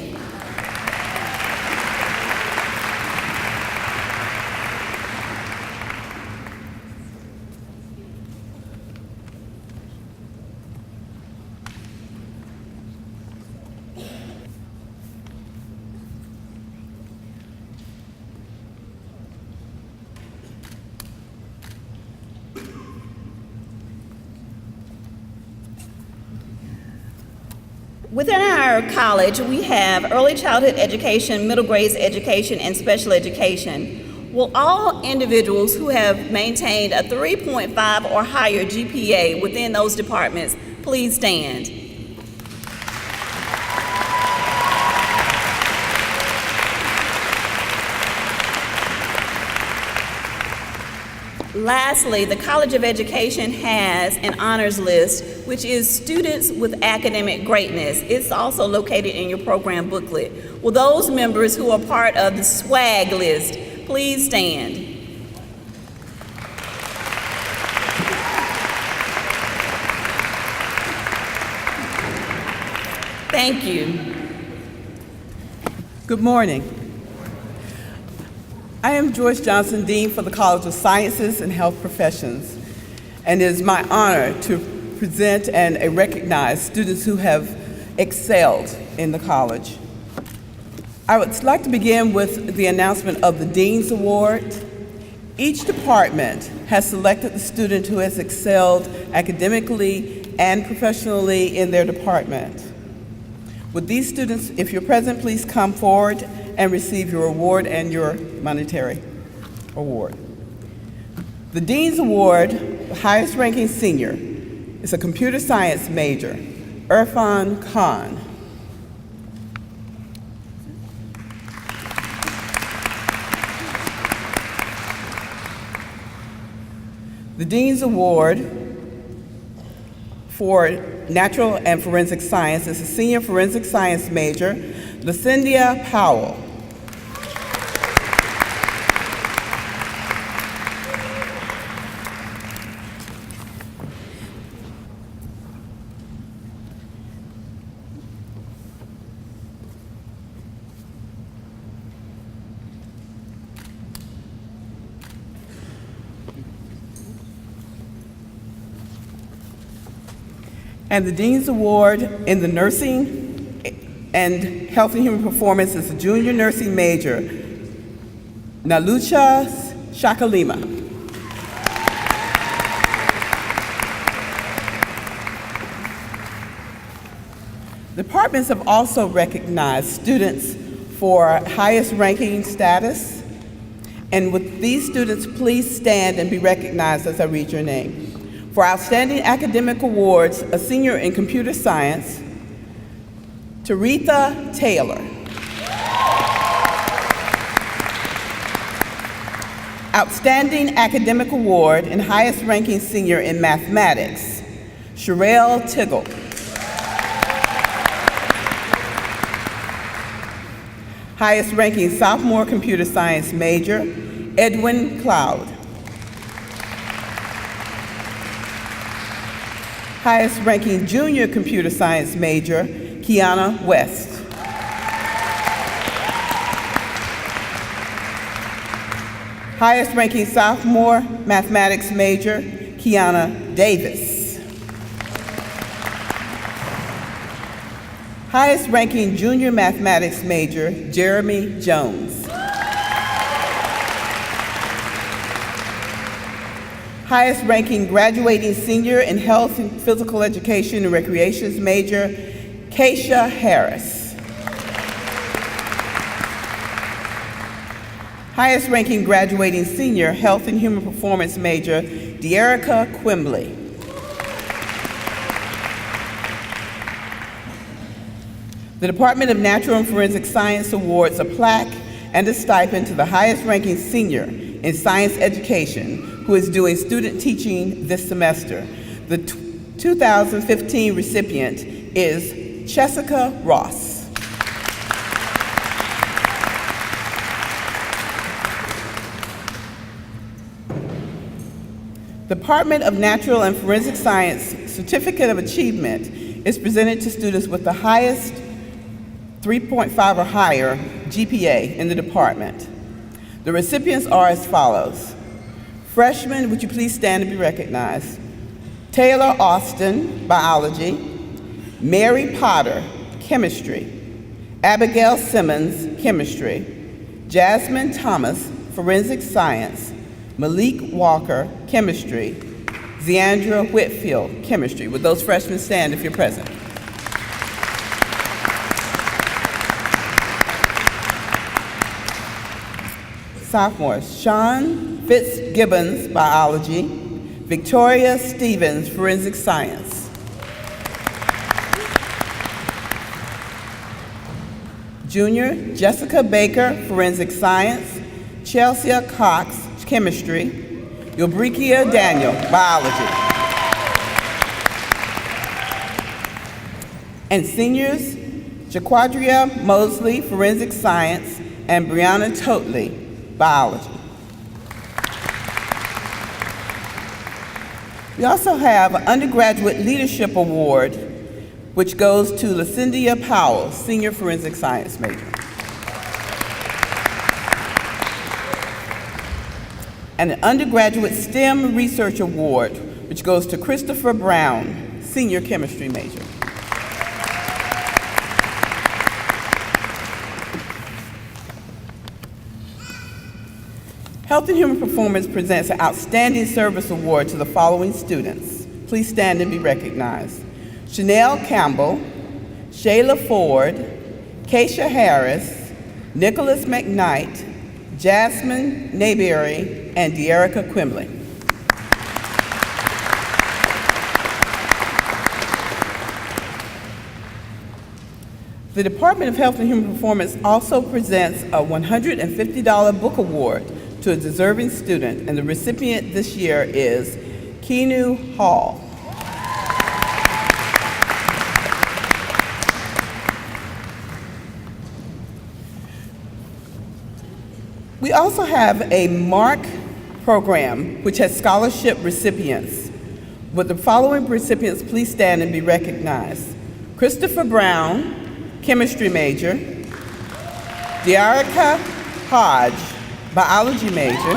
Within our college, we have early childhood education, middle grades education, and special education. Will all individuals who have maintained a 3.5 or higher GPA within those departments please stand? Lastly, the College of Education has an honors list, which is students with academic greatness. It's also located in your program booklet. Will those members who are part of the swag list please stand? Thank you. Good morning. I am Joyce Johnson, Dean for the College of Sciences and Health Professions, and it is my honor to present and recognize students who have excelled in the college. I would like to begin with the announcement of the Dean's Award. Each department has selected the student who has excelled academically and professionally in their department. Would these students, if you're present, please come forward and receive your award and your monetary award. The Dean's Award, the highest ranking senior, is a computer science major, Irfan Khan. The Dean's Award for Natural and Forensic Science is a senior forensic science major, Lucinda Powell. And the Dean's Award in the Nursing and Health and Human Performance is a junior nursing major, Nalucha Shakalima. Departments have also recognized students for highest ranking status. And with these students, please stand and be recognized as I read your name. For outstanding academic awards, a senior in computer science, Taretha Taylor. Outstanding academic award and highest ranking senior in mathematics, Sherelle Tiggle. Highest ranking sophomore computer science major, Edwin Cloud. Highest ranking junior computer science major, Kiana West. Highest ranking sophomore mathematics major, Kiana Davis. Highest ranking junior mathematics major, Jeremy Jones. Highest ranking graduating senior in health and physical education and recreations major, Keisha Harris. Highest ranking graduating senior health and human performance major, De'Erica Quimbley. The Department of Natural and Forensic Science awards a plaque and a stipend to the highest ranking senior in science education who is doing student teaching this semester. The 2015 recipient is Jessica Ross. Department of Natural and Forensic Science Certificate of Achievement is presented to students with the highest 3.5 or higher GPA in the department. The recipients are as follows. Freshmen, would you please stand and be recognized? Taylor Austin, biology. Mary Potter, chemistry. Abigail Simmons, chemistry. Jasmine Thomas, forensic science. Malik Walker, chemistry. Zeandra Whitfield, chemistry. Would those freshmen stand if you're present? Sophomores, Sean Fitzgibbons, biology. Victoria Stevens, forensic science. Junior, Jessica Baker, forensic science. Chelsea Cox, chemistry. Yulbrikia Daniel, biology. And seniors, Jaquadria Mosley, forensic science, and Brianna Totley, biology. We also have an undergraduate leadership award, which goes to Lucindia Powell, senior forensic science major. And an undergraduate STEM research award, which goes to Christopher Brown, senior chemistry major. Health and Human Performance presents an Outstanding Service Award to the following students. Please stand and be recognized. Chanel Campbell, Shayla Ford, Keisha Harris, Nicholas McKnight, Jasmine Nayberry, and De'Erica Quimbley. The Department of Health and Human Performance also presents a $150 book award to a deserving student, and the recipient this year is Keanu Hall. We also have a MARC program, which has scholarship recipients. Would the following recipients please stand and be recognized? Christopher Brown, chemistry major. De'Erica Hodge, biology major.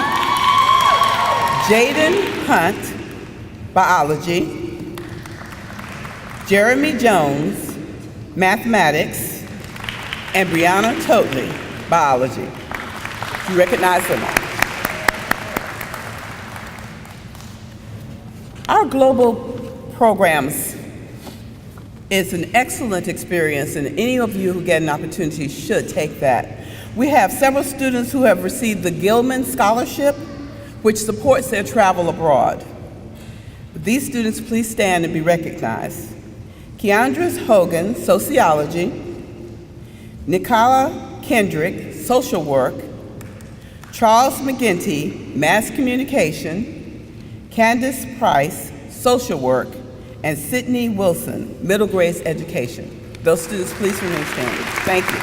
Jaden Hunt, biology. Jeremy Jones, mathematics. And Brianna Totley, biology. You recognize them all. Our global programs is an excellent experience, and any of you who get an opportunity should take that. We have several students who have received the Gilman Scholarship, which supports their travel abroad. Would these students please stand and be recognized? Keandris Hogan, sociology. Nicola Kendrick, social work. Charles McGinty, mass communication. Candace Price, social work. And Sydney Wilson, middle grade education. Those students, please remain standing. Thank you.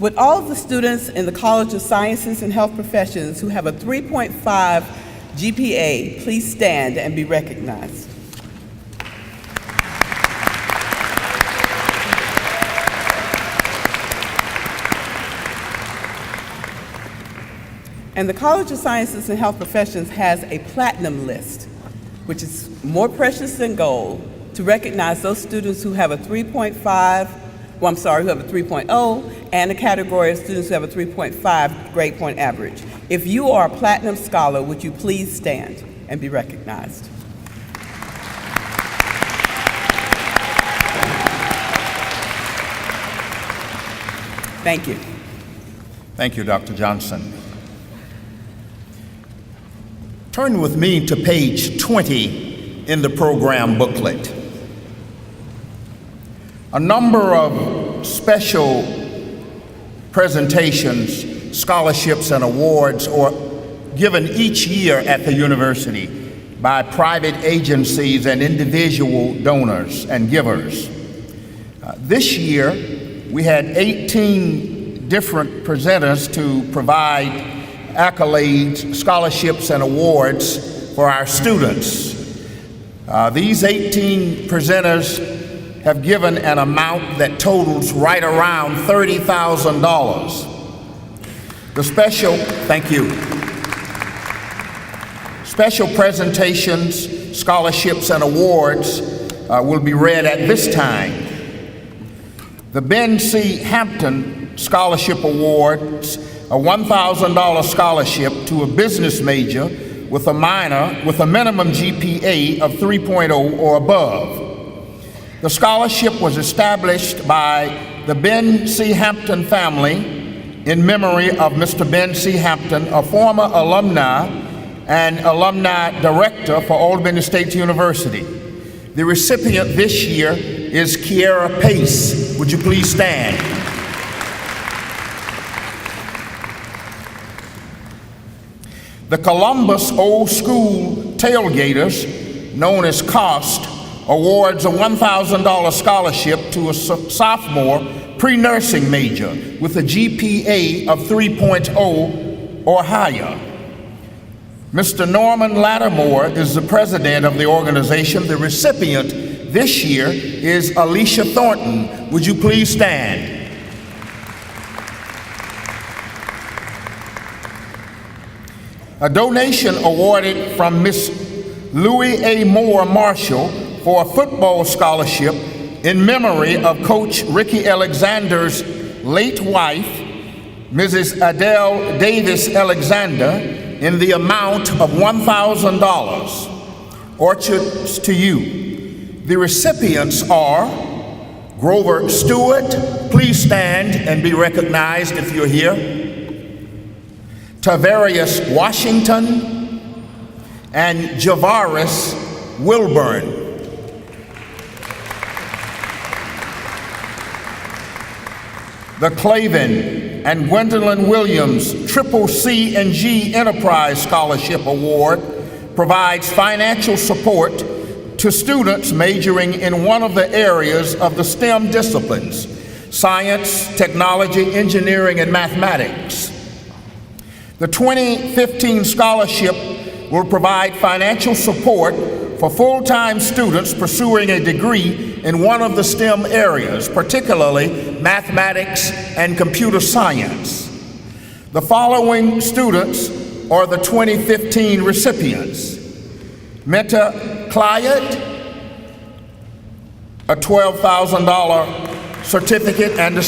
Would all of the students in the College of Sciences and Health Professions who have a 3.5 GPA please stand and be recognized? And the College of Sciences and Health Professions has a platinum list, which is more precious than gold, to recognize those students who have a 3.5, who have a 3.0, and a category of students who have a 3.5 grade point average. If you are a platinum scholar, would you please stand and be recognized? Thank you. Thank you, Dr. Johnson. Turn with me to page 20 in the program booklet. A number of special presentations, scholarships, and awards are given each year at the university by private agencies and individual donors and givers. This year, we had 18 different presenters to provide accolades, scholarships, and awards for our students. These 18 presenters have given an amount that totals right around $30,000. The special presentations, scholarships, and awards will be read at this time. The Ben C. Hampton Scholarship Awards, a $1,000 scholarship to a business major with a minimum GPA of 3.0 or above. The scholarship was established by the Ben C. Hampton family in memory of Mr. Ben C. Hampton, a former alumni and alumni director for Albany State University. The recipient this year is Kiera Pace. Would you please stand? The Columbus Old School Tailgaters, known as COST, awards a $1,000 scholarship to a sophomore pre-nursing major with a GPA of 3.0 or higher. Mr. Norman Lattimore is the president of the organization. The recipient this year is Alicia Thornton. Would you please stand? A donation awarded from Miss Louis A. Moore Marshall for a football scholarship in memory of Coach Ricky Alexander's late wife, Mrs. Adele Davis Alexander, in the amount of $1,000. Orchards to you. The recipients are Grover Stewart, please stand and be recognized if you're here. Tavarius Washington and Javaris Wilburn. The Clavin and Gwendolyn Williams Triple C and G Enterprise Scholarship Award provides financial support to students majoring in one of the areas of the STEM disciplines: science, technology, engineering, and mathematics. The 2015 scholarship will provide financial support for full-time students pursuing a degree in one of the STEM areas, particularly mathematics and computer science. The following students are the 2015 recipients: Meta Clyde, a $12,000 certificate and a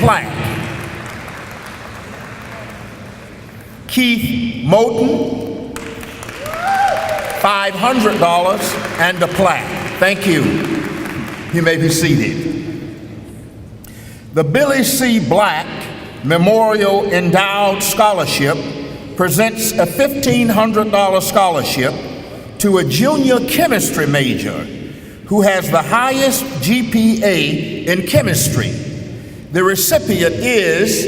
plaque. Keith Moten, $500 and a plaque. Thank you. You may be seated. The Billy C. Black Memorial Endowed Scholarship presents a $1,500 scholarship to a junior chemistry major who has the highest GPA in chemistry. The recipient is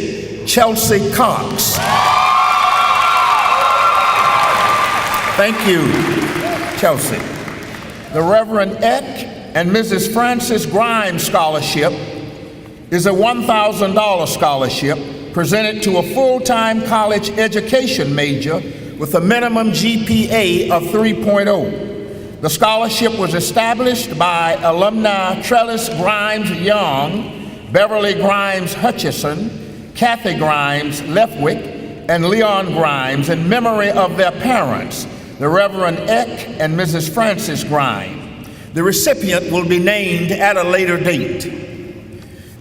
Chelsea Cox. Thank you, Chelsea. The Reverend Eck and Mrs. Frances Grimes Scholarship is a $1,000 scholarship presented to a full-time college education major with a minimum GPA of 3.0. The scholarship was established by alumni Trellis Grimes Young, Beverly Grimes Hutchison, Kathy Grimes Lefwick, and Leon Grimes in memory of their parents, the Reverend Eck and Mrs. Frances Grimes. The recipient will be named at a later date.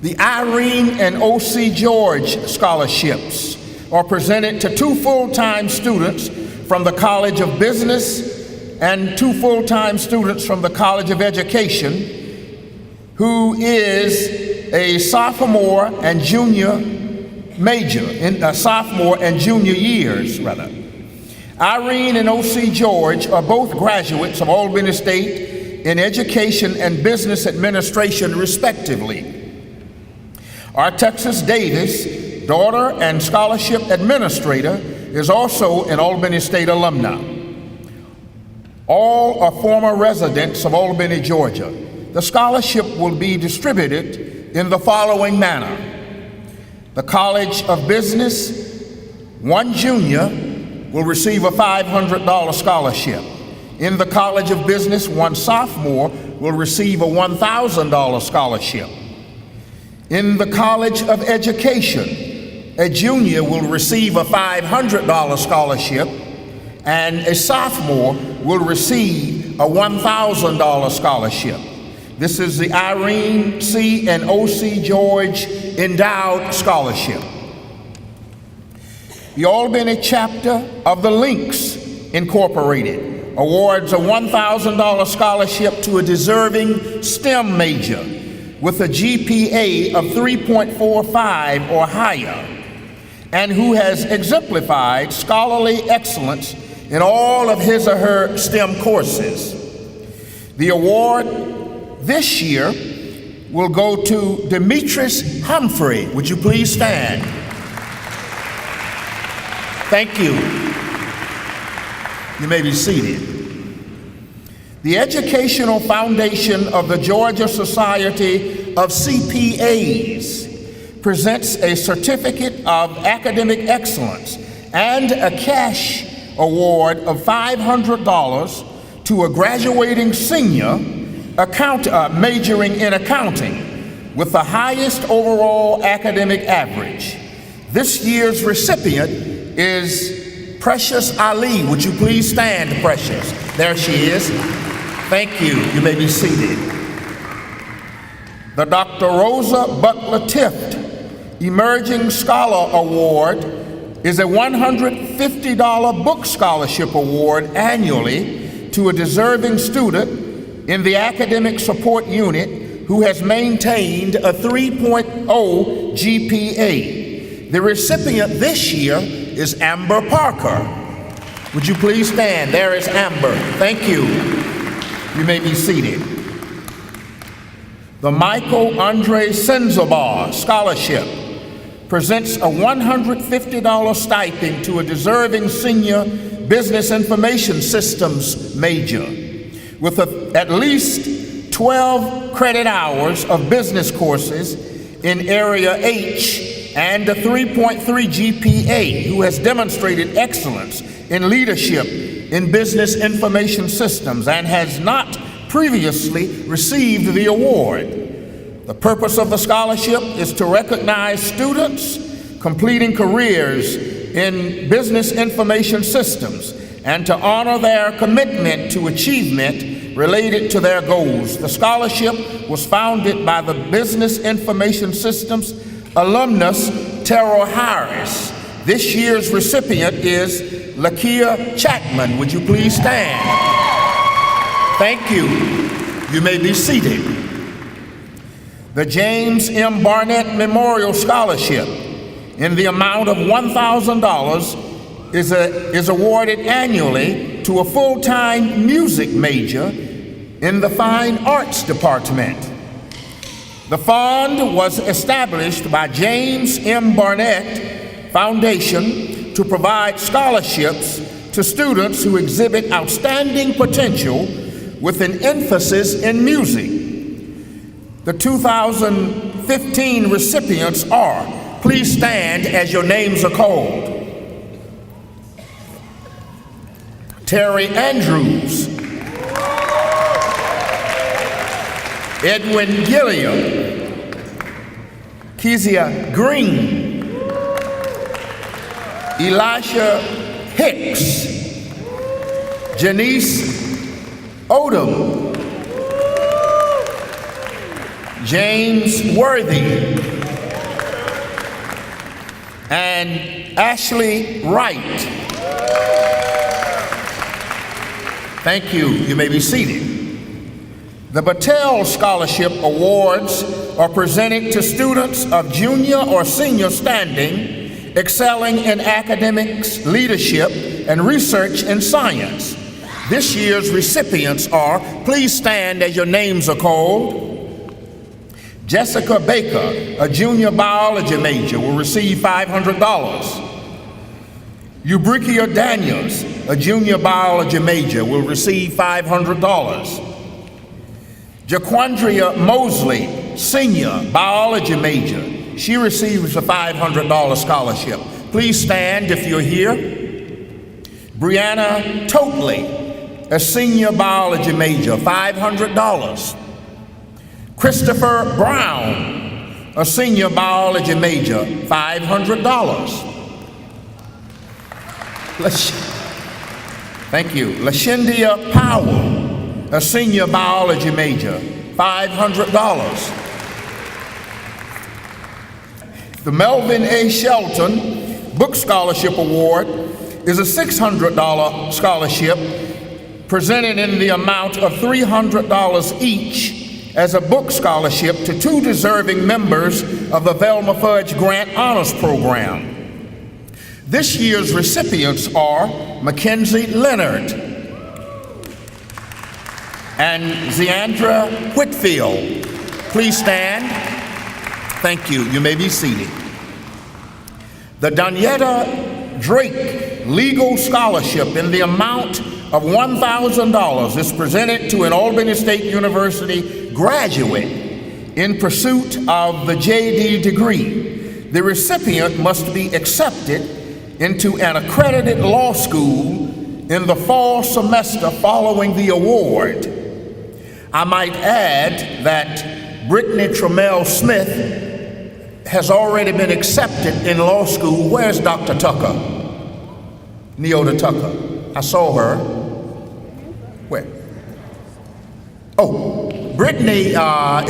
The Irene and O.C. George scholarships are presented to 2 full-time students from the College of Business and 2 full-time students from the College of Education, who is a sophomore and junior major, in sophomore and junior years, rather. Irene and O.C. George are both graduates of Albany State in Education and Business Administration, respectively. Artexis Davis, daughter and scholarship administrator, is also an Albany State alumna. All are former residents of Albany, Georgia. The scholarship will be distributed in the following manner. The College of Business, 1 junior will receive a $500 scholarship. In the College of Business, 1 sophomore will receive a $1,000 scholarship. In the College of Education, a junior will receive a $500 scholarship, and a sophomore will receive a $1,000 scholarship. This is the Irene C. and O.C. George Endowed Scholarship. The Albany chapter of the Links Incorporated awards a $1,000 scholarship to a deserving STEM major with a GPA of 3.45 or higher, and who has exemplified scholarly excellence in all of his or her STEM courses. The award this year will go to Demetrius Humphrey. Would you please stand? Thank you. You may be seated. The Educational Foundation of the Georgia Society of CPAs presents a certificate of academic excellence and a cash award of $500 to a graduating senior majoring in accounting with the highest overall academic average. This year's recipient is Precious Ali. Would you please stand, Precious? There she is. Thank you. You may be seated. The Dr. Rosa Butler Tift Emerging Scholar Award is a $150 book scholarship award annually to a deserving student in the academic support unit who has maintained a 3.0 GPA. The recipient this year is Amber Parker. Would you please stand? There is Amber. Thank you. You may be seated. The Michael Andre Senzobar Scholarship presents a $150 stipend to a deserving senior business information systems major with at least 12 credit hours of business courses in Area H and a 3.3 GPA, who has demonstrated excellence in leadership in business information systems and has not previously received the award. The purpose of the scholarship is to recognize students completing careers in business information systems and to honor their commitment to achievement related to their goals. The scholarship was founded by the Business Information Systems alumnus Terrell Harris. This year's recipient is Lakia Chapman. Would you please stand? Thank you. You may be seated. The James M. Barnett Memorial Scholarship in the amount of $1,000 is awarded annually to a full-time music major in the Fine Arts Department. The fund was established by James M. Barnett Foundation to provide scholarships to students who exhibit outstanding potential with an emphasis in music. The 2015 recipients are, please stand as your names are called. Terry Andrews, Edwin Gilliam, Kezia Green, Elisha Hicks, Janice Odom, James Worthy, and Ashley Wright. Thank you. You may be seated. The Battelle Scholarship Awards are presented to students of junior or senior standing, excelling in academics, leadership, and research in science. This year's recipients are, please stand as your names are called. Jessica Baker, a junior biology major, will receive $500. Eubrikia Daniels, a junior biology major, will receive $500. Jaquandria Mosley, senior biology major, she receives a $500 scholarship. Please stand if you're here. Brianna Totley, a senior biology major, $500. Christopher Brown, a senior biology major, $500. Thank you. Lashindia Powell, a senior biology major, $500. The Melvin A. Shelton Book Scholarship Award is a $600 scholarship presented in the amount of $300 each as a book scholarship to two deserving members of the Velma Fudge Grant Honors Program. This year's recipients are Mackenzie Leonard and Zeandra Whitfield. Please stand. Thank you. You may be seated. The Donetta Drake Legal Scholarship in the amount of $1,000 is presented to an Albany State University graduate in pursuit of the JD degree. The recipient must be accepted into an accredited law school in the fall semester following the award. I might add that Brittany Trammell Smith has already been accepted in law school. Where's Dr. Tucker? Neota Tucker. I saw her. Where? Oh, Brittany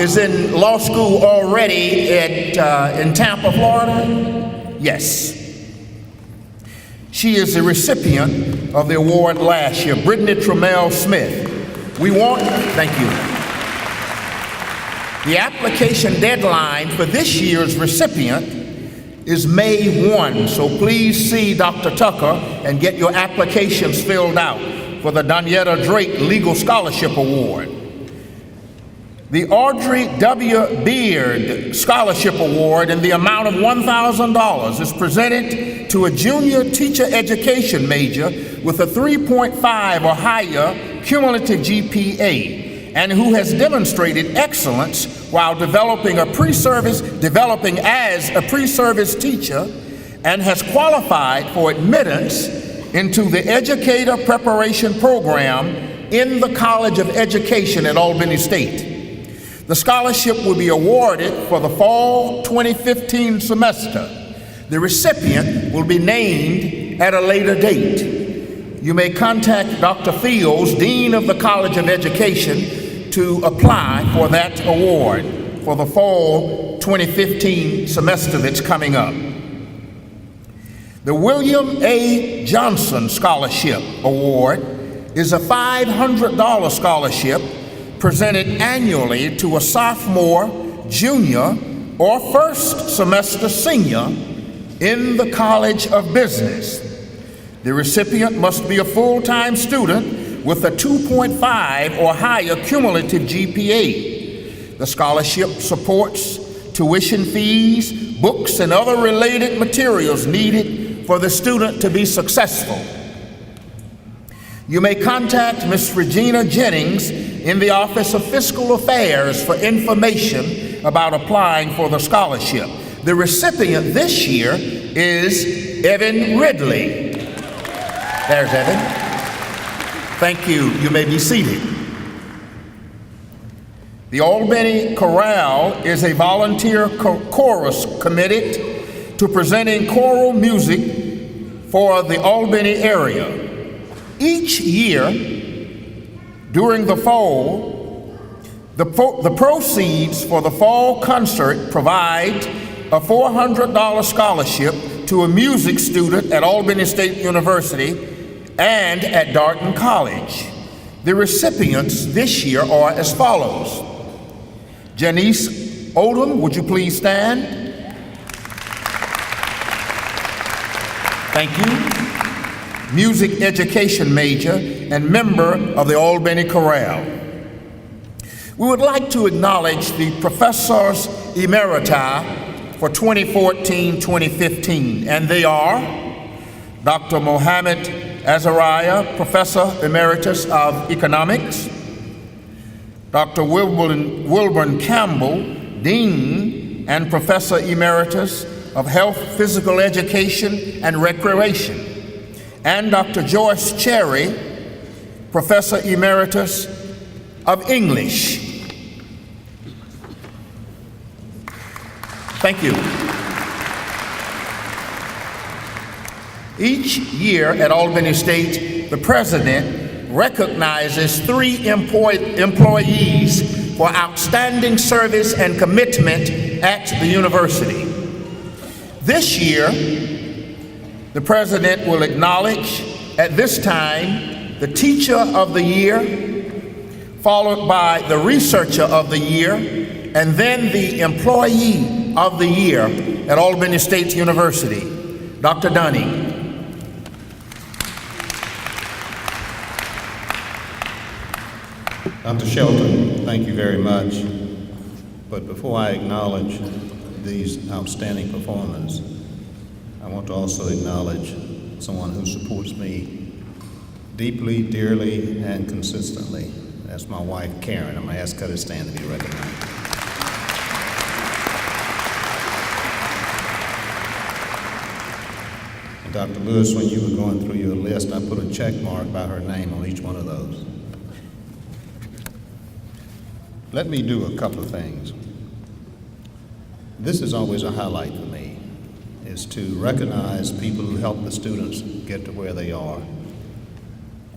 is in law school already in Tampa, Florida? Yes. She is the recipient of the award last year, Brittany Trammell Smith. Thank you. The application deadline for this year's recipient is May 1, so please see Dr. Tucker and get your applications filled out for the Donetta Drake Legal Scholarship Award. The Audrey W. Beard Scholarship Award in the amount of $1,000 is presented to a junior teacher education major with a 3.5 or higher cumulative GPA and who has demonstrated excellence while developing as a pre-service teacher and has qualified for admittance into the Educator Preparation Program in the College of Education at Albany State. The scholarship will be awarded for the fall 2015 semester. The recipient will be named at a later date. You may contact Dr. Fields, Dean of the College of Education, to apply for that award for the fall 2015 semester that's coming up. The William A. Johnson Scholarship Award is a $500 scholarship presented annually to a sophomore, junior, or first semester senior in the College of Business. The recipient must be a full-time student with a 2.5 or higher cumulative GPA. The scholarship supports tuition fees, books, and other related materials needed for the student to be successful. You may contact Ms. Regina Jennings in the Office of Fiscal Affairs for information about applying for the scholarship. The recipient this year is Evan Ridley. There's Evan. Thank you. You may be seated. The Albany Chorale is a volunteer chorus committed to presenting choral music for the Albany area. Each year, during the fall, the proceeds for the fall concert provide a $400 scholarship to a music student at Albany State University and at Darton College. The recipients this year are as follows. Janice Odom, would you please stand? Thank you. Music education major and member of the Albany Chorale. We would like to acknowledge the professors emerita for 2014-2015, and they are Dr. Mohammed Azariah, Professor Emeritus of Economics, Dr. Wilburn Campbell, Dean and Professor Emeritus of Health, Physical Education, and Recreation, and Dr. Joyce Cherry, Professor Emeritus of English. Thank you. Each year at Albany State, the president recognizes 3 employees for outstanding service and commitment at the university. This year, the president will acknowledge at this time the teacher of the year, followed by the researcher of the year, and then the employee of the year at Albany State University. Dr. Dunning. Dr. Shelton, thank you very much. But before I acknowledge these outstanding performers, I want to also acknowledge someone who supports me deeply, dearly, and consistently. That's my wife, Karen. I'm going to ask her to stand to be recognized. And Dr. Lewis, when you were going through your list, I put a check mark by her name on each one of those. Let me do a couple of things. This is always a highlight for me, is to recognize people who help the students get to where they are.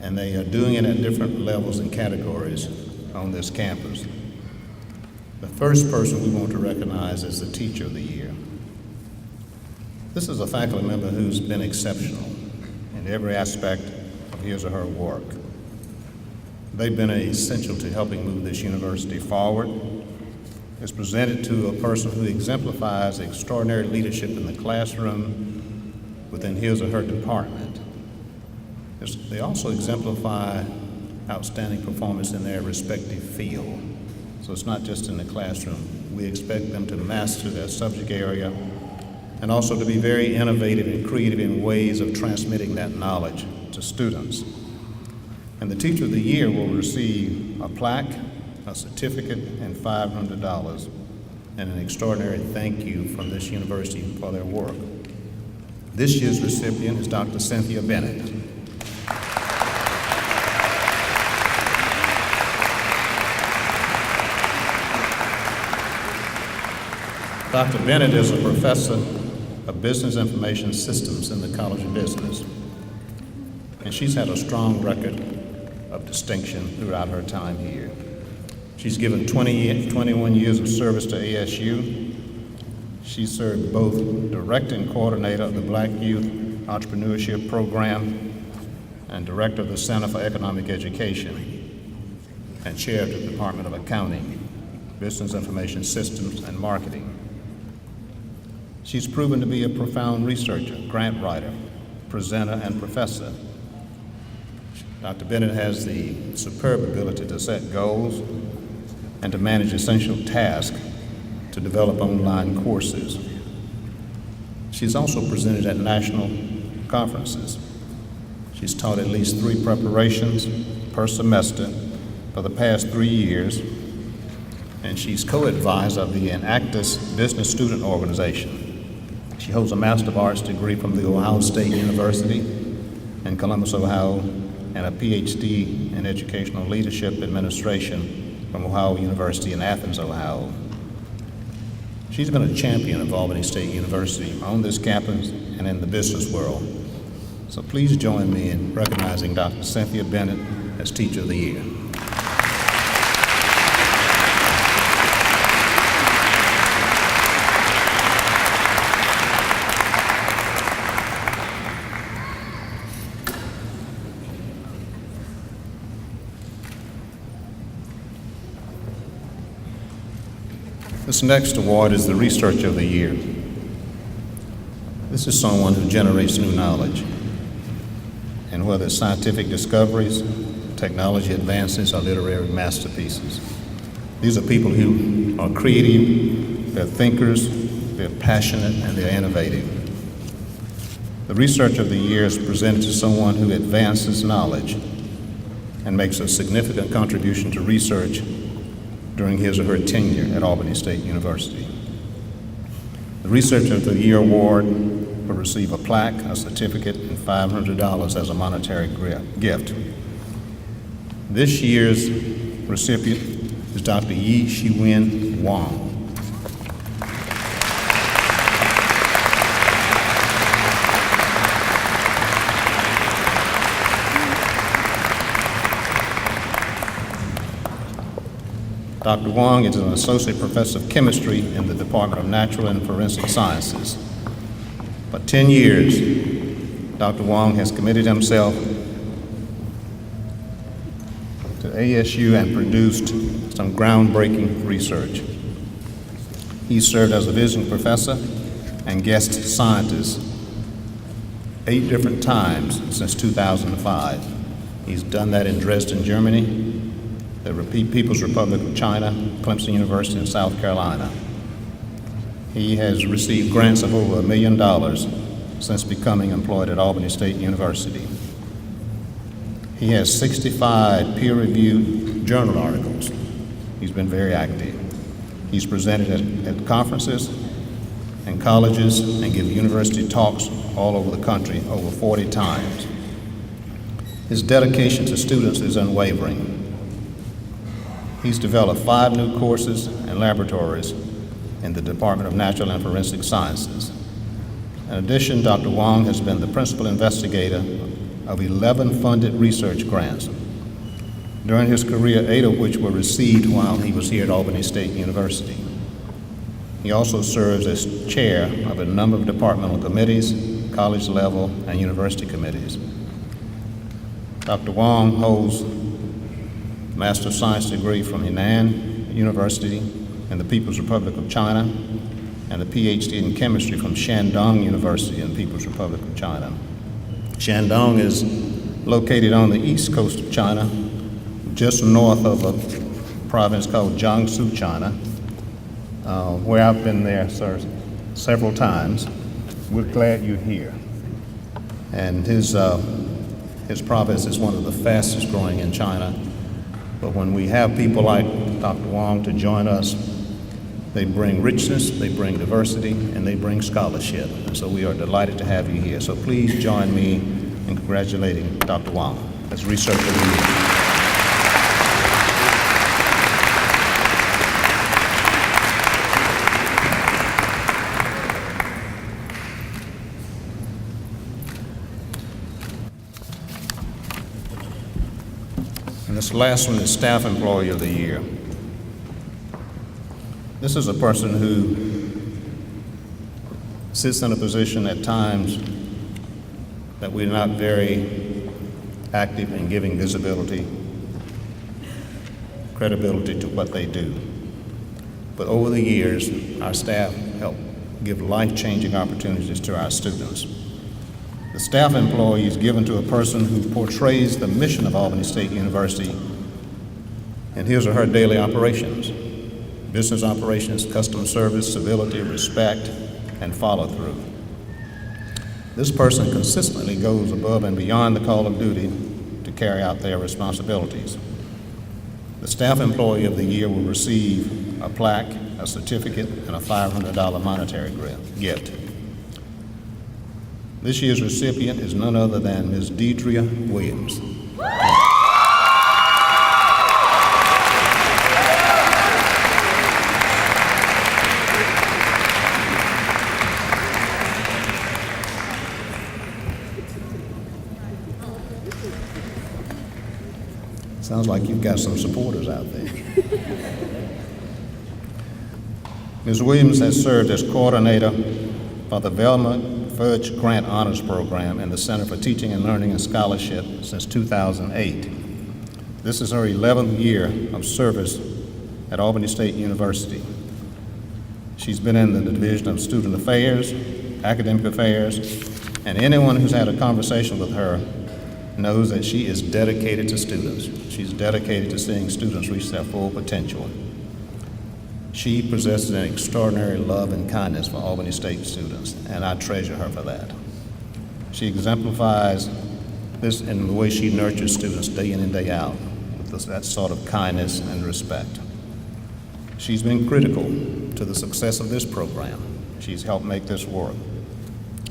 And they are doing it at different levels and categories on this campus. The first person we want to recognize is the teacher of the year. This is a faculty member who's been exceptional in every aspect of his or her work. They've been essential to helping move this university forward. It's presented to a person who exemplifies extraordinary leadership in the classroom within his or her department. They also exemplify outstanding performance in their respective field. So it's not just in the classroom. We expect them to master their subject area and also to be very innovative and creative in ways of transmitting that knowledge to students. And the Teacher of the Year will receive a plaque, a certificate, and $500, and an extraordinary thank you from this university for their work. This year's recipient is Dr. Cynthia Bennett. Dr. Bennett is a professor of business information systems in the College of Business, and she's had a strong record of distinction throughout her time here. She's given 21 years of service to ASU. She served both director and coordinator of the Black Youth Entrepreneurship Program and director of the Center for Economic Education and chair of the Department of Accounting, Business Information Systems, and Marketing. She's proven to be a profound researcher, grant writer, presenter, and professor. Dr. Bennett has the superb ability to set goals and to manage essential tasks to develop online courses. She's also presented at national conferences. She's taught at least 3 preparations per semester for the past 3 years, and she's co-advisor of the Enactus Business Student Organization. She holds a Master of Arts degree from the Ohio State University in Columbus, Ohio, and a PhD in Educational Leadership Administration from Ohio University in Athens, Ohio. She's been a champion of Albany State University on this campus and in the business world. So please join me in recognizing Dr. Cynthia Bennett as Teacher of the Year. This next award is the Research of the Year. This is someone who generates new knowledge. And whether it's scientific discoveries, technology advances, or literary masterpieces, these are people who are creative, they're thinkers, they're passionate, and they're innovative. The Research of the Year is presented to someone who advances knowledge and makes a significant contribution to research during his or her tenure at Albany State University. The Research of the Year award will receive a plaque, a certificate, and $500 as a monetary gift. This year's recipient is Dr. Yi Shiwen Wang. Dr. Wang is an associate professor of chemistry in the Department of Natural and Forensic Sciences. For 10 years, Dr. Wang has committed himself to ASU and produced some groundbreaking research. He served as a visiting professor and guest scientist 8 different times since 2005. He's done that in Dresden, Germany, the People's Republic of China, Clemson University, and South Carolina. He has received grants of over $1 million since becoming employed at Albany State University. He has 65 peer-reviewed journal articles. He's been very active. He's presented at conferences and colleges and given university talks all over the country over 40 times. His dedication to students is unwavering. He's developed 5 new courses and laboratories in the Department of Natural and Forensic Sciences. In addition, Dr. Wang has been the principal investigator of 11 funded research grants. During his career, 8 of which were received while he was here at Albany State University. He also serves as chair of a number of departmental committees, college level, and university committees. Dr. Wang holds Master of Science degree from Henan University in the People's Republic of China, and a PhD in chemistry from Shandong University in the People's Republic of China. Shandong is located on the east coast of China, just north of a province called Jiangsu, China, where I've been there, sir, several times. We're glad you're here. And his province is one of the fastest growing in China. But when we have people like Dr. Wang to join us, they bring richness, they bring diversity, and they bring scholarship. And so we are delighted to have you here. So please join me in congratulating Dr. Wang as Research of the Year. And this last one is Staff Employee of the Year. This is a person who sits in a position at times that we're not very active in giving visibility, credibility to what they do. But over the years, our staff help give life-changing opportunities to our students. The staff employee is given to a person who portrays the mission of Albany State University in his or her daily operations, business operations, customer service, civility, respect, and follow-through. This person consistently goes above and beyond the call of duty to carry out their responsibilities. The Staff Employee of the Year will receive a plaque, a certificate, and a $500 monetary gift. This year's recipient is none other than Ms. Deidre Williams. Sounds like you've got some supporters out there. Ms. Williams has served as coordinator for the Velma Fudge Grant Honors Program in the Center for Teaching and Learning and Scholarship since 2008. This is her 11th year of service at Albany State University. She's been in the Division of Student Affairs, Academic Affairs, and anyone who's had a conversation with her knows that she is dedicated to students. She's dedicated to seeing students reach their full potential. She possesses an extraordinary love and kindness for Albany State students, and I treasure her for that. She exemplifies this in the way she nurtures students day in and day out with that sort of kindness and respect. She's been critical to the success of this program. She's helped make this work.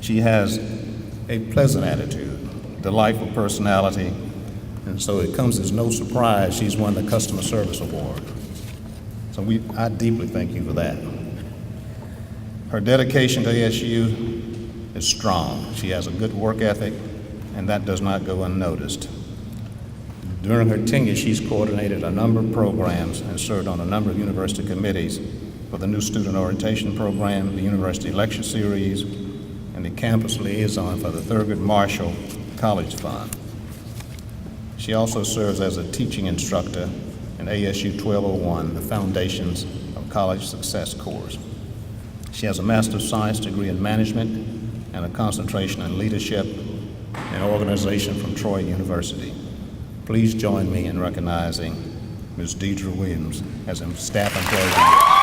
She has a pleasant attitude, delightful personality, and so it comes as no surprise she's won the Customer Service Award. So I deeply thank you for that. Her dedication to ASU is strong. She has a good work ethic, and that does not go unnoticed. During her tenure, she's coordinated a number of programs and served on a number of university committees for the new Student Orientation Program, the University Lecture Series, and the Campus Liaison for the Thurgood Marshall College Fund. She also serves as a teaching instructor in ASU 1201, the Foundations of College Success course. She has a Master of Science degree in Management and a concentration in Leadership and Organization from Troy University. Please join me in recognizing Ms. Deidre Williams as a staff employee.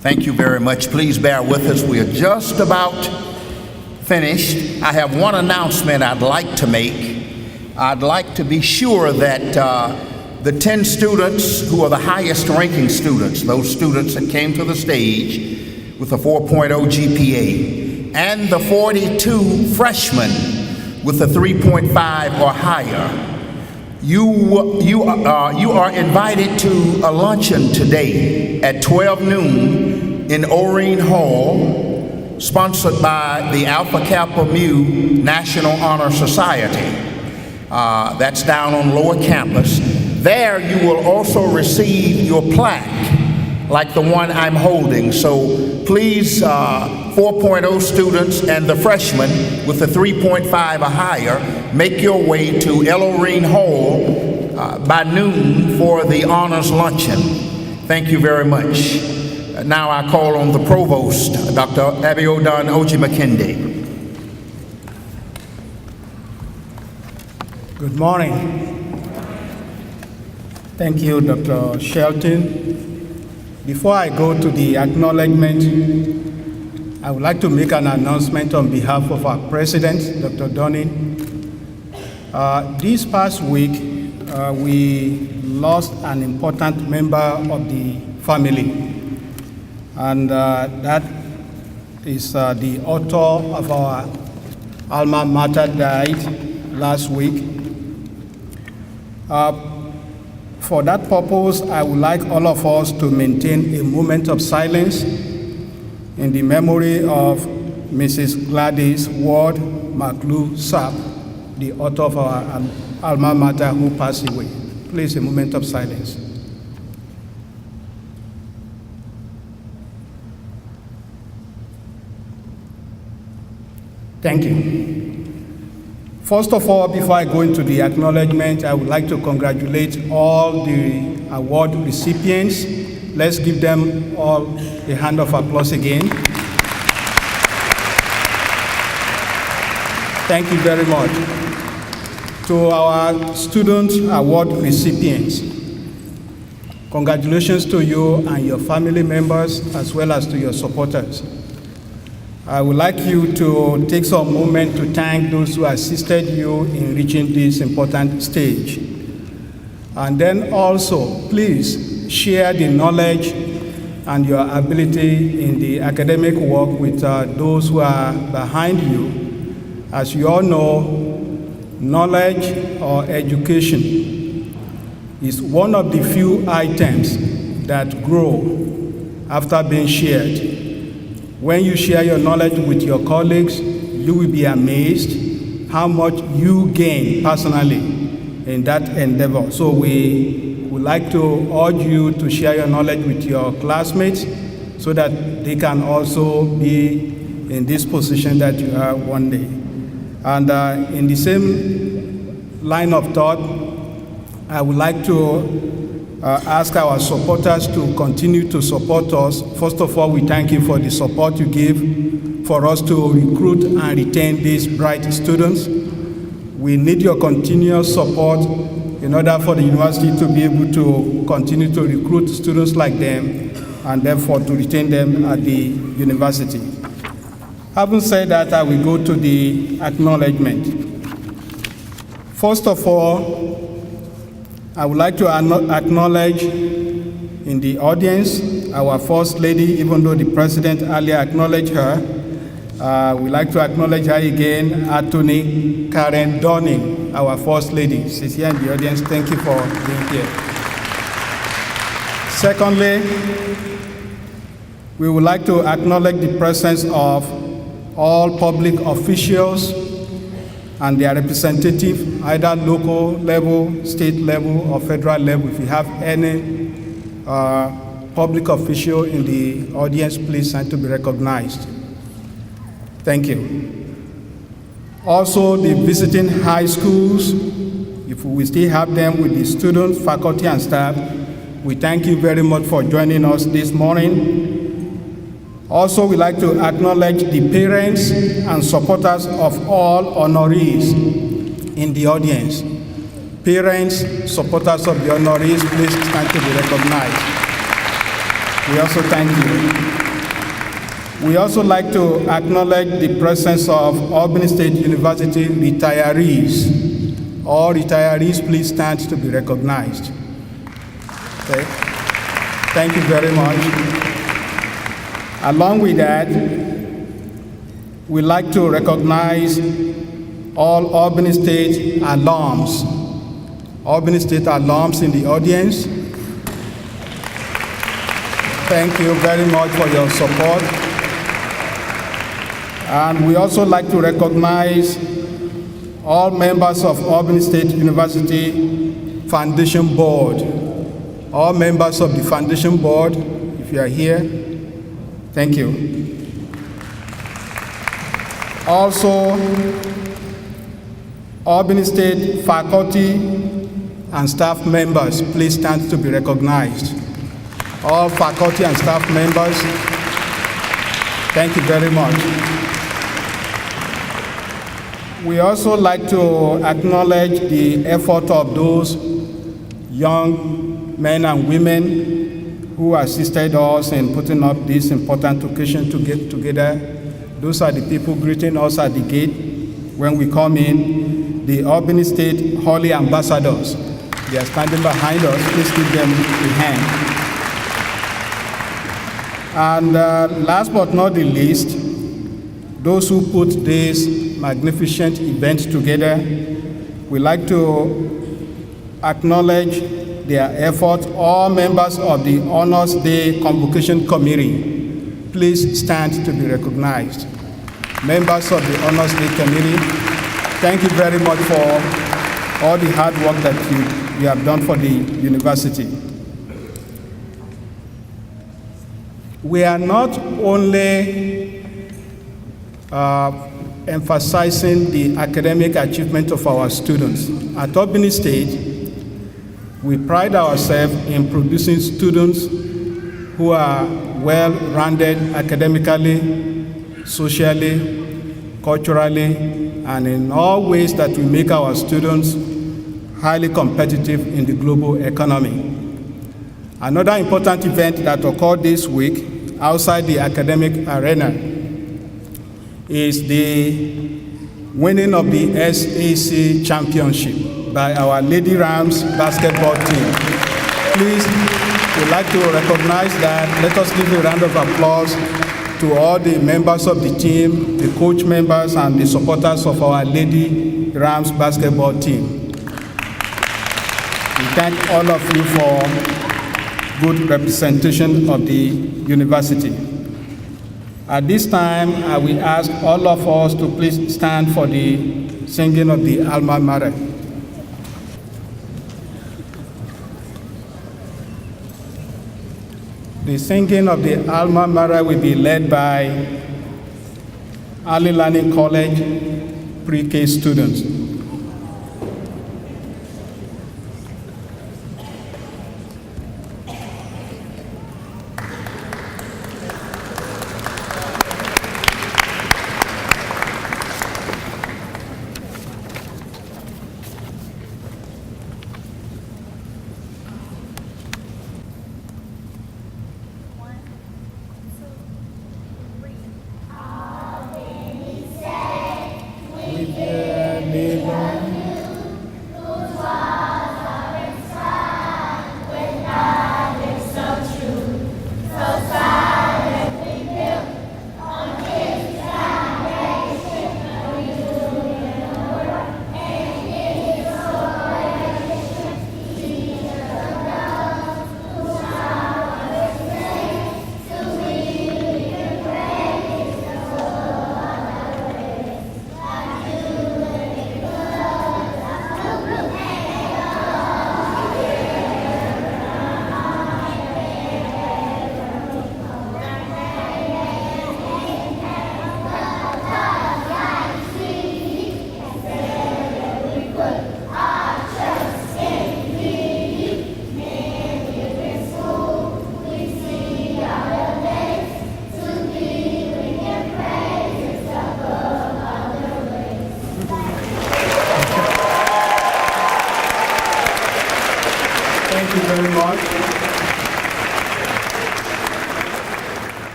Thank you very much. Please bear with us. We are just about finished. I have one announcement I'd like to make. I'd like to be sure that the 10 students who are the highest ranking students, those students that came to the stage with a 4.0 GPA, and the 42 freshmen with a 3.5 or higher, you are invited to a luncheon today at 12 noon in Oreen Hall, sponsored by the Alpha Kappa Mu National Honor Society. That's down on Lower Campus. There you will also receive your plaque, like the one I'm holding. So please, 4.0 students and the freshmen with a 3.5 or higher, make your way to El Oreen Hall by noon for the honors luncheon. Thank you very much. Now I call on the provost, Dr. Abiodun Oji-Makinde. Good morning. Thank you, Dr. Shelton. Before I go to the acknowledgement, I would like to make an announcement on behalf of our president, Dr. Dunning. This past week, we lost an important member of the family, and that is the author of our alma mater died last week. For that purpose, I would like all of us to maintain a moment of silence in the memory of Mrs. Gladys Ward McLew Sapp, the author of our alma mater who passed away. Please, a moment of silence. Thank you. First of all, before I go into the acknowledgement, I would like to congratulate all the award recipients. Let's give them all a hand of applause again. Thank you very much. To our student award recipients, congratulations to you and your family members, as well as to your supporters. I would like you to take some moment to thank those who assisted you in reaching this important stage. And then also, please share the knowledge and your ability in the academic work with those who are behind you. As you all know, knowledge or education is one of the few items that grow after being shared. When you share your knowledge with your colleagues, you will be amazed how much you gain personally in that endeavor. So we would like to urge you to share your knowledge with your classmates so that they can also be in this position that you are one day. And in the same line of thought, I would like to ask our supporters to continue to support us. First of all, we thank you for the support you give for us to recruit and retain these bright students. We need your continuous support in order for the university to be able to continue to recruit students like them and therefore to retain them at the university. Having said that, I will go to the acknowledgement. First of all, I would like to acknowledge in the audience our First Lady, even though the President earlier acknowledged her. We'd like to acknowledge her again, Attorney Karen Dunning, our First Lady. She's here in the audience. Thank you for being here. Secondly, we would like to acknowledge the presence of all public officials and their representative, either local level, state level, or federal level. If you have any public official in the audience, please stand to be recognized. Thank you. Also, the visiting high schools, if we still have them with the students, faculty, and staff, we thank you very much for joining us this morning. Also, we'd like to acknowledge the parents and supporters of all honorees in the audience. Parents, supporters of the honorees, please stand to be recognized. We also thank you. We also like to acknowledge the presence of Albany State University retirees. All retirees, please stand to be recognized. Okay. Thank you very much. Along with that, we'd like to recognize all Albany State alums. Albany State alums in the audience. Thank you very much for your support. And we also like to recognize all members of Albany State University Foundation Board. All members of the Foundation Board, if you are here, thank you. Also, Albany State faculty and staff members, please stand to be recognized. All faculty and staff members, thank you very much. We also like to acknowledge the effort of those young men and women who assisted us in putting up this important occasion to get together. Those are the people greeting us at the gate when we come in, the Albany State Holy Ambassadors. They are standing behind us. Please give them a hand. And last but not the least, those who put this magnificent event together, we like to acknowledge their effort. All members of the Honors Day Convocation Committee, please stand to be recognized. Members of the Honors Day Committee, thank you very much for all the hard work that you have done for the university. We are not only emphasizing the academic achievement of our students. At Albany State, we pride ourselves in producing students who are well-rounded academically, socially, culturally, and in all ways that we make our students highly competitive in the global economy. Another important event that occurred this week outside the academic arena is the winning of the SAC championship by our Lady Rams basketball team. Please, we'd like to recognize that. Let us give a round of applause to all the members of the team, the coach members, and the supporters of our Lady Rams basketball team. We thank all of you for good representation of the university. At this time, I will ask all of us to please stand for the singing of the Alma Mater. The singing of the Alma Mater will be led by Early Learning College pre-K students.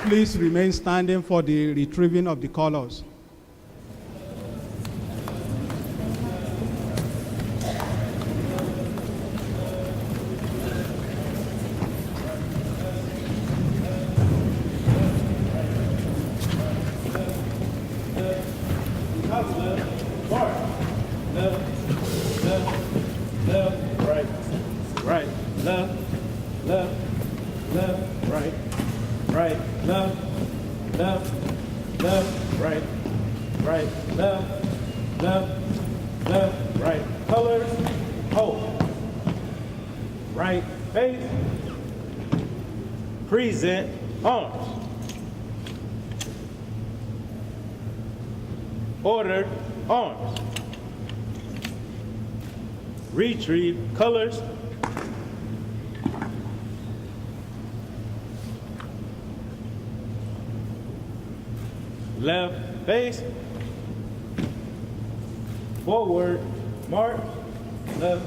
Please remain standing for the retrieving of the colors. Present arms. Ordered arms. Retrieve colors. Left base. Forward march. Left,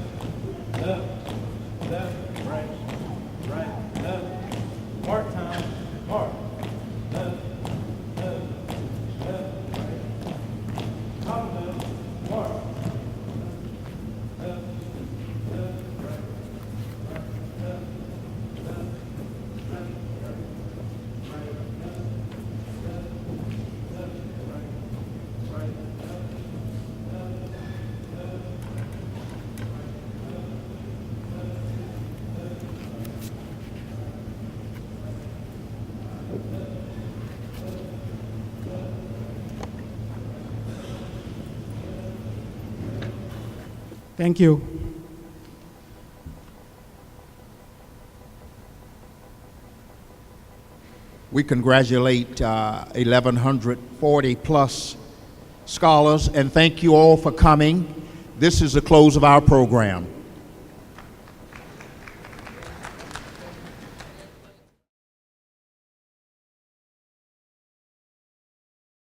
left, left, right, right, left. Mark time, mark. Left, left, left, right. Top left, mark. Left, left, right, right, left, left, left, right, right, left, left, left, right, right, left, left, left. Thank you. We congratulate 1,140 plus scholars, and thank you all for coming. This is the close of our program.